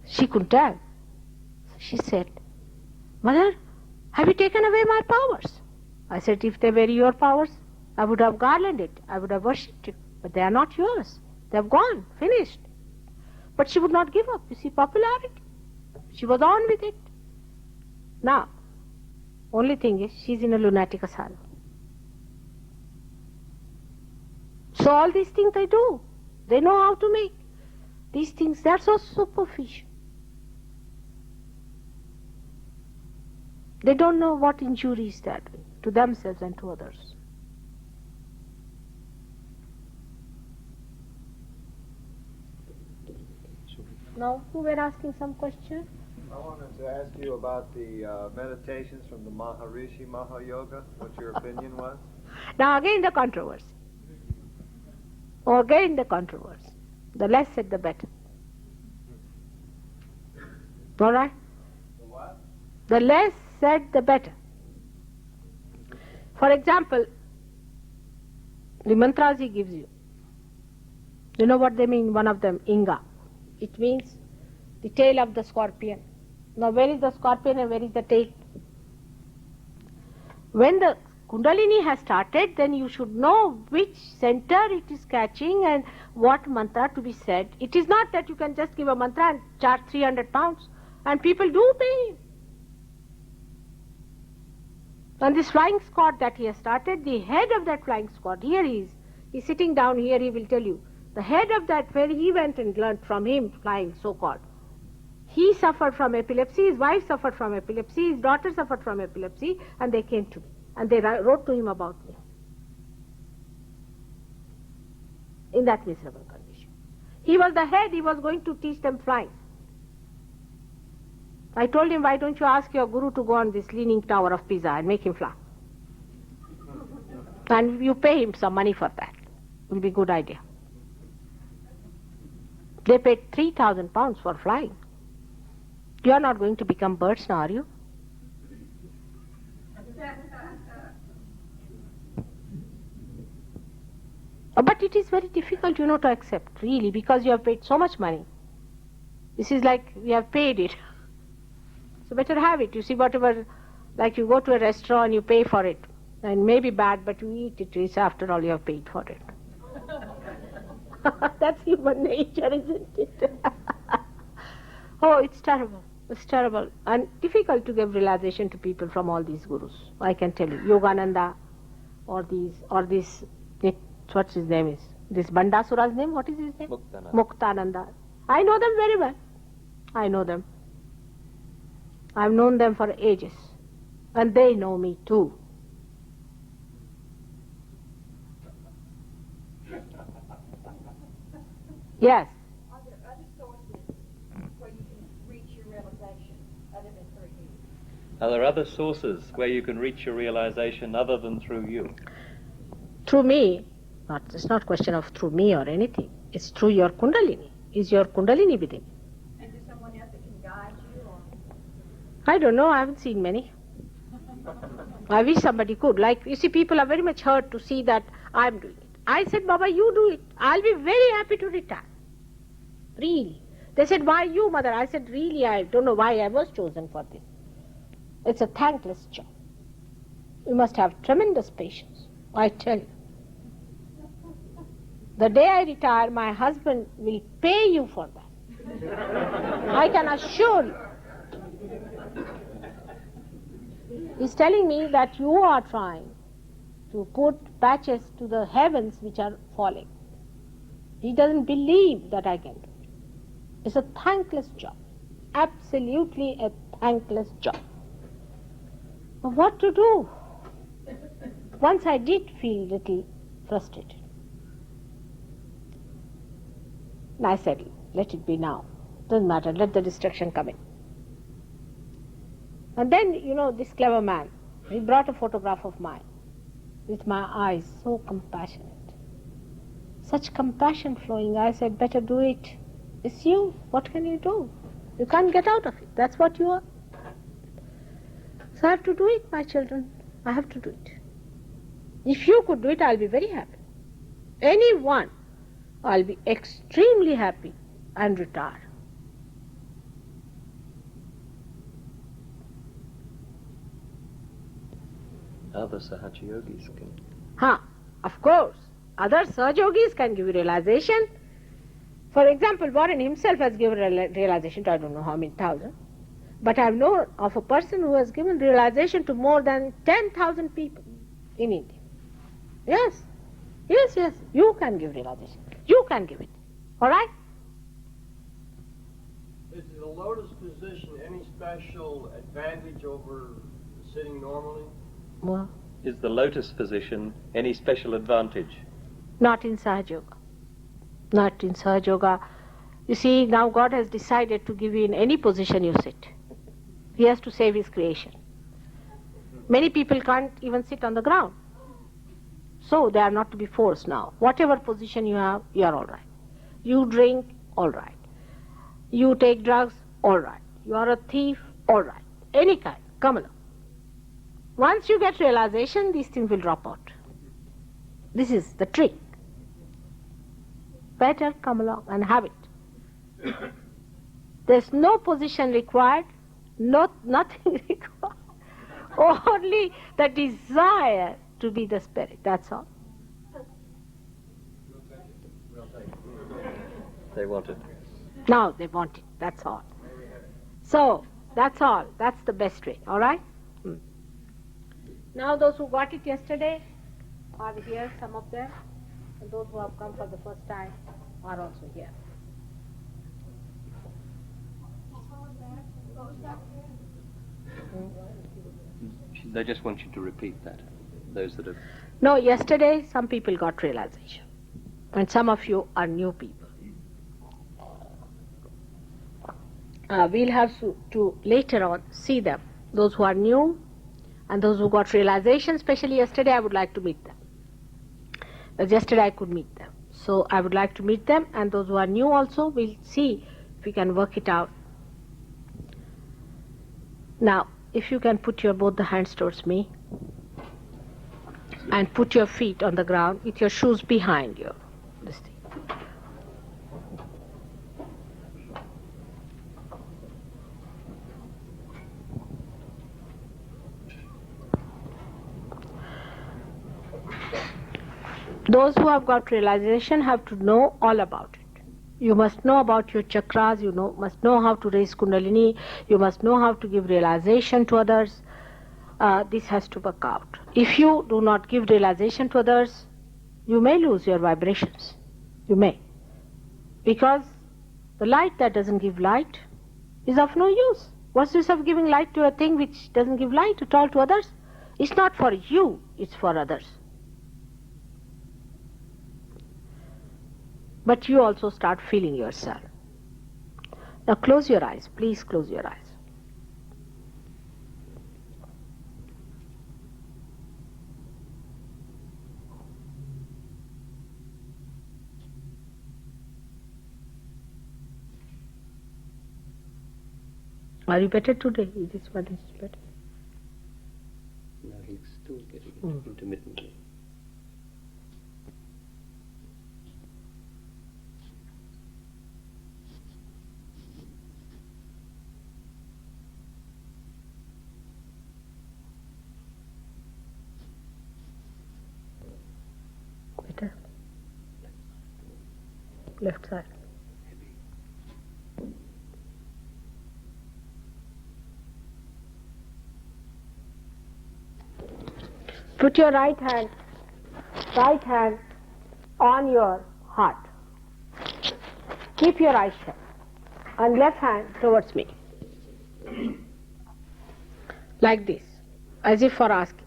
She couldn't tell. She said, Mother, have you taken away my powers? I said, if they were your powers, I would have garlanded, I would have worshipped you. But they are not yours. They have gone, finished. But she would not give up. You see, popularity. She was on with it. Now, only thing is, she's in a lunatic asylum. So all these things they do. They know how to make these things. They're so superficial. They don't know what injuries they're doing to themselves and to others. Now, who were asking some question? I wanted to ask you about the meditations from the Maharishi Mahayoga, what your opinion was. Now again the controversy. Again the controversy. The less said the better. All right? The what? The less said the better. For example, the mantras he gives you. You know what they mean? One of them, Inga. It means the tail of the scorpion. Now where is the scorpion and where is the tail? When the Kundalini has started, then you should know which center it is catching and what mantra to be said. It is not that you can just give a mantra and charge 300 pounds, and people do pay. And this flying squad that he has started, the head of that flying squad, here he is. He's sitting down here, he will tell you. The head of that, where he went and learned from him, flying so-called. He suffered from epilepsy, his wife suffered from epilepsy, his daughter suffered from epilepsy, and they came to me. And they wrote to him about me. In that miserable condition. He was the head, he was going to teach them flying. I told him, why don't you ask your guru to go on this leaning tower of Pisa and make him fly? And you pay him some money for that. It will be a good idea. They paid 3,000 pounds for flying. You are not going to become birds now, are you? But it is very difficult, to accept, really, because you have paid so much money. This is like we have paid it. So better have it. You see, whatever, like you go to a restaurant, you pay for it. And may be bad, but you eat it. It's after all you have paid for it. That's human nature, isn't it? Oh, it's terrible. It's terrible. And difficult to give realization to people from all these gurus. I can tell you. Yogananda or this, what's his name is? This Bandasura's name, what is his name? Muktananda. I know them very well. I know them. I've known them for ages. And they know me too. Yes. Are there other sources where you can reach your realization other than through you? Are there other sources where you can reach your realization other than through you? Through me, it's not a question of through me or anything. It's through your Kundalini. Is your Kundalini within? Is there someone else that can guide you? Or? I don't know. I haven't seen many. I wish somebody could. Like, you see, people are very much hurt to see that I'm doing it. I said, Baba, you do it. I'll be very happy to retire. Really. They said, why you, mother? I said, really, I don't know why I was chosen for this. It's a thankless job. You must have tremendous patience. I tell you. The day I retire, my husband will pay you for that. I can assure you. He's telling me that you are trying to put patches to the heavens which are falling. He doesn't believe that I can do it. It's a thankless job. Absolutely a thankless job. But what to do? Once I did feel a little frustrated. And I said, let it be now. Doesn't matter, let the destruction come in. And then, this clever man, he brought a photograph of mine with my eyes so compassionate. Such compassion flowing. I said, better do it. It's you. What can you do? You can't get out of it. That's what you are. So I have to do it, my children. I have to do it. If you could do it, I'll be very happy. Anyone, I'll be extremely happy and retire. Other Sahaja Yogis can. Of course. Other Sahaja Yogis can give you realization. For example, Warren himself has given realization to I don't know how many thousand. But I know of a person who has given realization to more than 10,000 people in India. Yes. Yes. You can give realization. You can give it. All right? Is the lotus position any special advantage over sitting normally? Well, Is the lotus position any special advantage? not in Sahaja Yoga. Not in Sahaja Yoga. You see, now God has decided to give you in any position you sit. He has to save his creation. Many people can't even sit on the ground. So they are not to be forced now. Whatever position you have, you are all right. You drink, all right. You take drugs, all right. You are a thief, all right. Any kind, come along. Once you get realization, these things will drop out. This is the trick. Better come along and have it. There's no position required nothing required. Only the desire to be the spirit, that's all. They want it. Now they want it, that's all. So, that's all. That's the best way, all right? Now those who got it yesterday are here, some of them, and those who have come for the first time are also here. They just want you to repeat that. Those that have. No, yesterday some people got realization, and some of you are new people. We'll have to later on see them, those who are new and those who got realization. Especially yesterday I would like to meet them. But yesterday I could meet them, so I would like to meet them, and those who are new also, we'll see if we can work it out. Now, if you can put your both the hands towards me and put your feet on the ground with your shoes behind you. This thing. Those who have got realization have to know all about it. You must know about your chakras, you must know how to raise Kundalini, you must know how to give realization to others. This has to work out. If you do not give realization to others, you may lose your vibrations. You may. Because the light that doesn't give light is of no use. What's the use of giving light to a thing which doesn't give light at all to others? It's not for you, it's for others. But you also start feeling yourself. Now close your eyes, please close your eyes. Are you better today? This one is better. No, he's still getting it intermittently. Better. Left side. Put your right hand on your heart. Keep your eyes shut and left hand towards me. Like this, as if for asking.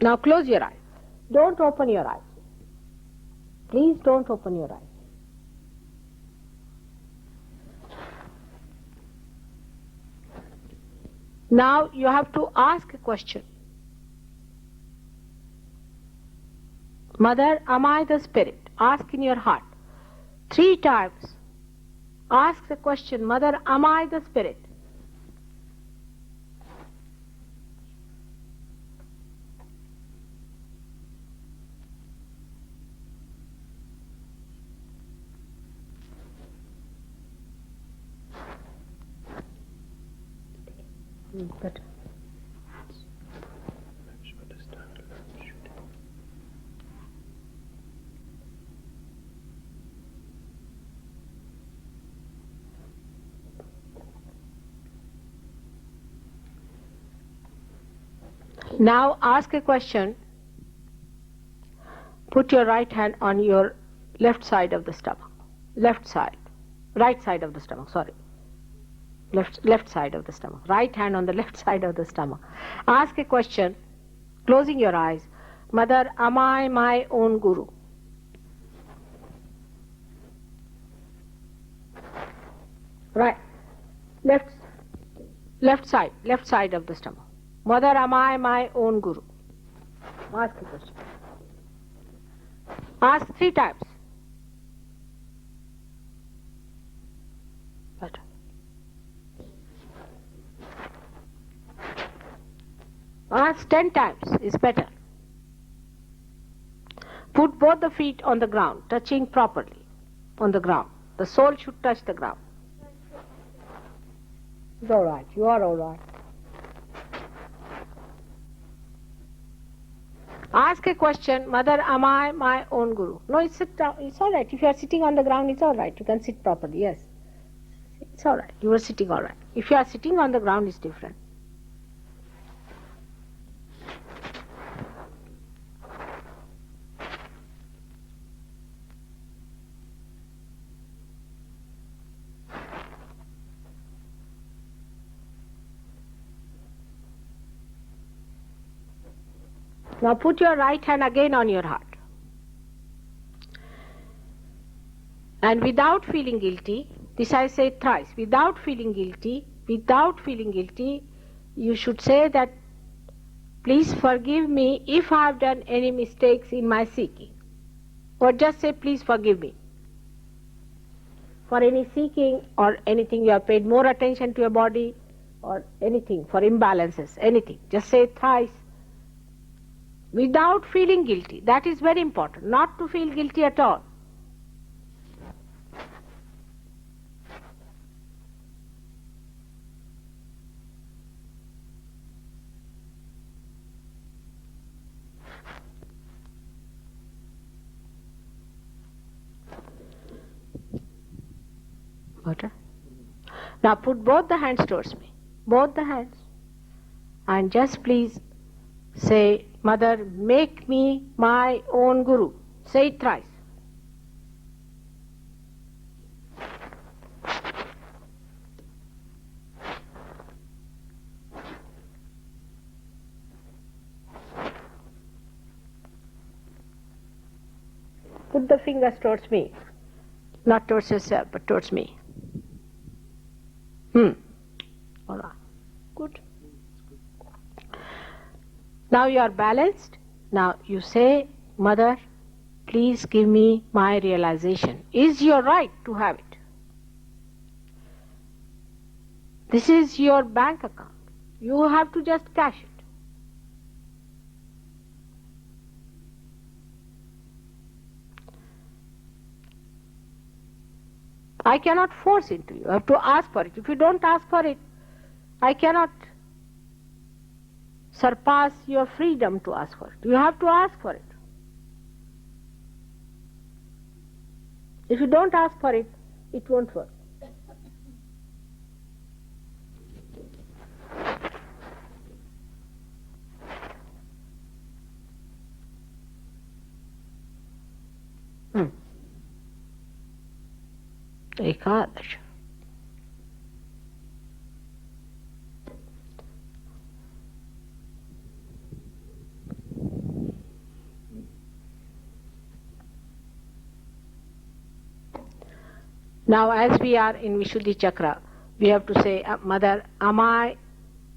Now close your eyes. Don't open your eyes. Please don't open your eyes. Now you have to ask a question. Mother, am I the spirit? Ask in your heart. 3 times. Ask the question, Mother, am I the spirit? Better. Now ask a question. Put your right hand on your left side of the stomach. Left side. Right side of the stomach, sorry. Left side of the stomach. Right hand on the left side of the stomach. Ask a question, closing your eyes. Mother, am I my own guru? Right. Left side of the stomach. Mother, am I my own guru? Ask a question. Ask 3 times. Better. Ask 10 times is better. Put both the feet on the ground, touching properly on the ground. The sole should touch the ground. It's all right. You are all right. Ask a question, Mother, am I my own guru? No, it's all right. If you are sitting on the ground, it's all right. You can sit properly, yes. It's all right. You are sitting all right. If you are sitting on the ground, it's different. Now put your right hand again on your heart. And without feeling guilty, this I say thrice, without feeling guilty, you should say that, please forgive me if I have done any mistakes in my seeking. Or just say, please forgive me. For any seeking or anything you have paid more attention to your body or anything, for imbalances, anything. Just say it thrice. Without feeling guilty. That is very important. Not to feel guilty at all. Water. Now put both the hands towards me. Both the hands. And just please say, Mother, make me my own guru. Say it thrice. Put the fingers towards me. Not towards yourself, but towards me. All right. Good. Now you are balanced. Now you say, Mother, please give me my realization. Is your right to have it. This is your bank account. You have to just cash it. I cannot force it to you. You have to ask for it. If you don't ask for it, I cannot surpass your freedom to ask for it. You have to ask for it. If you don't ask for it, it won't work. Ekadash. Now as we are in Vishuddhi Chakra, we have to say, Mother, am I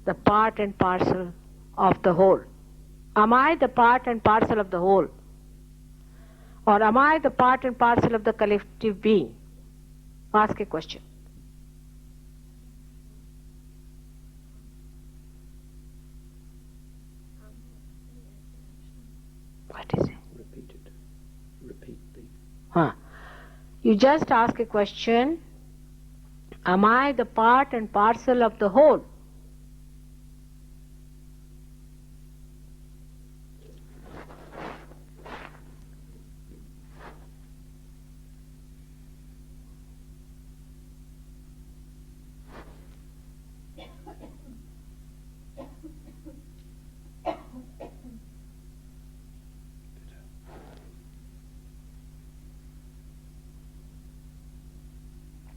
the part and parcel of the whole? Am I the part and parcel of the whole? Or am I the part and parcel of the collective being? Ask a question. What is it? Repeat it. Repeat the... You just ask a question, am I the part and parcel of the whole?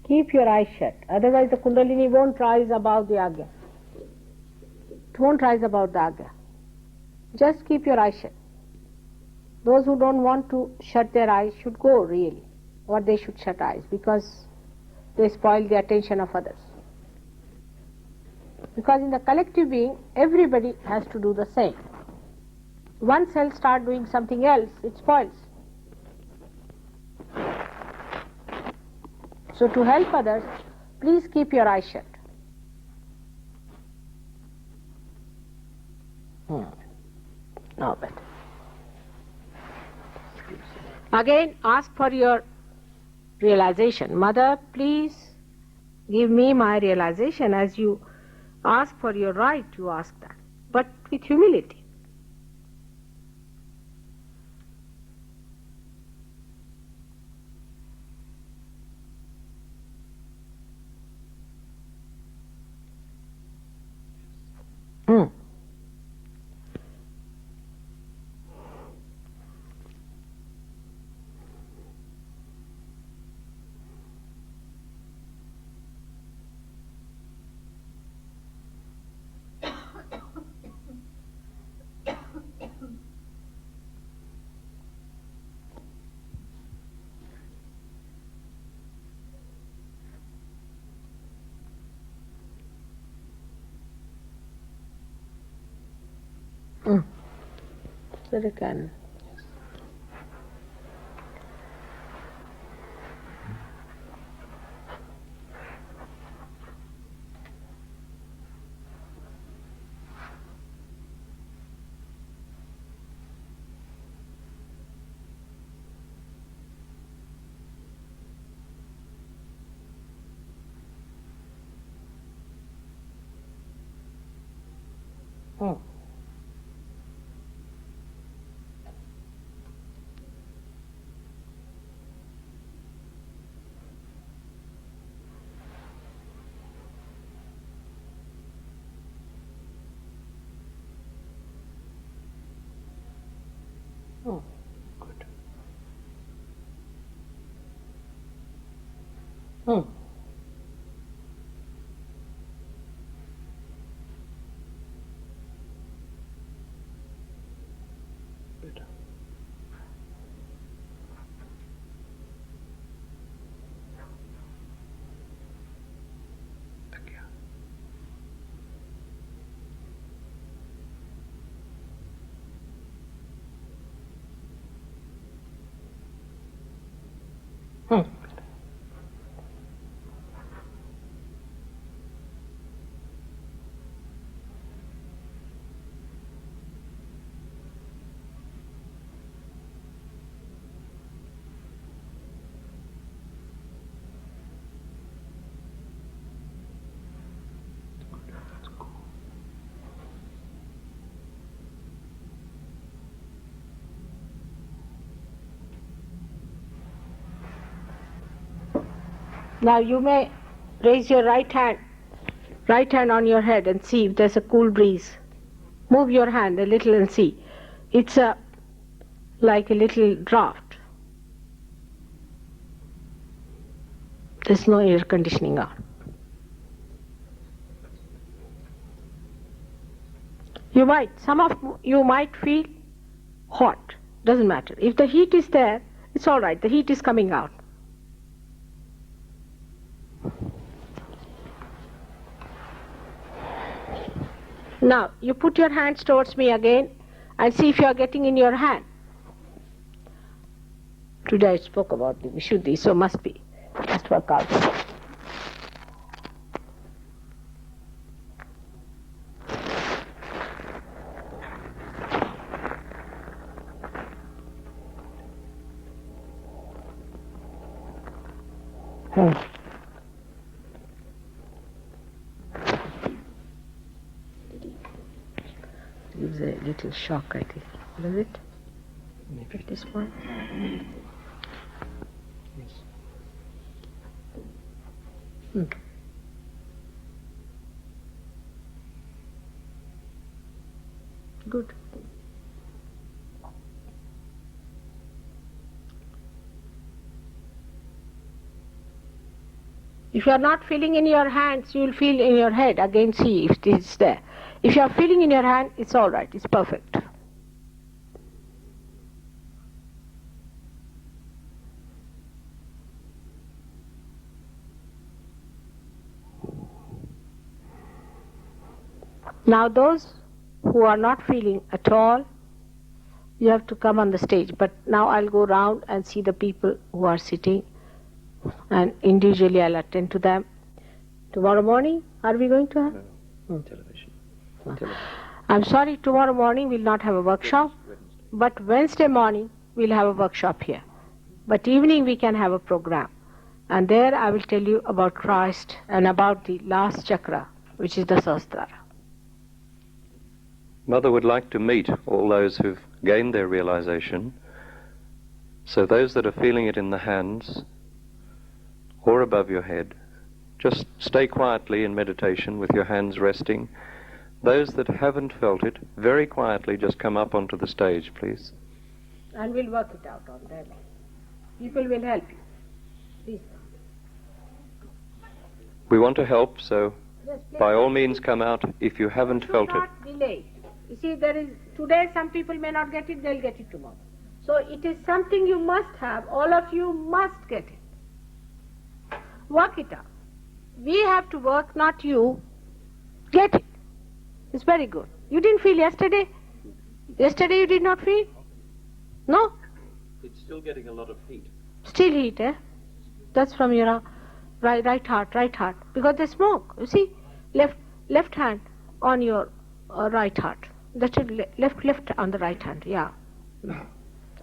Keep your eyes shut, otherwise the Kundalini won't rise above the Agya. It won't rise above the Agya. Just keep your eyes shut. Those who don't want to shut their eyes should go really, or they should shut eyes because they spoil the attention of others. Because in the collective being, everybody has to do the same. One cell starts doing something else, it spoils. So to help others, please keep your eyes shut. Now better. Again, ask for your realization. Mother, please Give me my realization. As you ask for your right, you ask that, but with humility. Mm. So they can. Mm. Oh, good. Hmm. Good. Hmm. Now you may raise your right hand on your head and see if there's a cool breeze. Move your hand a little and see. It's like a little draft. There's no air conditioning on. Some of you might feel hot. Doesn't matter. If the heat is there, it's all right. The heat is coming out. Now, you put your hands towards me again and see if you are getting in your hand. Today I spoke about the Vishuddhi, so must work out. Gives a little shock, I think. Does it? Maybe at this point. Yes. Good. If you are not feeling in your hands, you will feel in your head. Again, see if it is there. If you are feeling in your hand, it's all right. It's perfect. Now those who are not feeling at all, you have to come on the stage. But now I'll go round and see the people who are sitting, and individually I'll attend to them. Tomorrow morning, are we going to have? No. Television. I'm sorry, tomorrow morning we'll not have a workshop, but Wednesday morning we'll have a workshop here. But evening we can have a program. And there I will tell you about Christ and about the last chakra, which is the Sahasrara. Mother would like to meet all those who've gained their realization. So those that are feeling it in the hands or above your head, just stay quietly in meditation with your hands resting. Those that haven't felt it, very quietly just come up onto the stage, please. And we'll work it out on them. People will help you. Please. We want to help, so Yes, please. by all means come out if you haven't felt it. Not delay. You see, there is today some people may not get it, they'll get it tomorrow. So it is something you must have. All of you must get it. Work it out. We have to work, not you. Get it. It's very good. You didn't feel yesterday? Yesterday you did not feel? No? It's still getting a lot of heat. Still heat, eh? That's from your right heart. Because they smoke. You see? Left hand on your right heart. That's it, left on the right hand, yeah.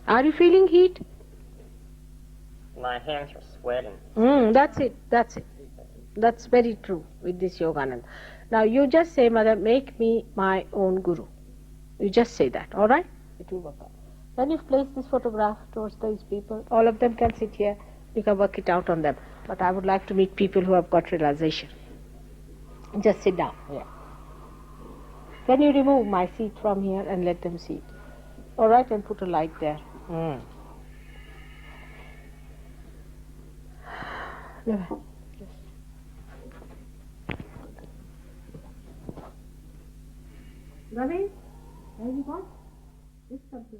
Are you feeling heat? My hands are sweating. That's it. That's very true with this Yogananda. Now you just say, Mother, make me my own Guru. You just say that, all right? It will work out. Then you place this photograph towards these people. All of them can sit here. You can work it out on them. But I would like to meet people who have got realization. Just sit down. Yeah. Can you remove my seat from here and let them see it? All right, and put a light there. Ravi, have you got? This comes here.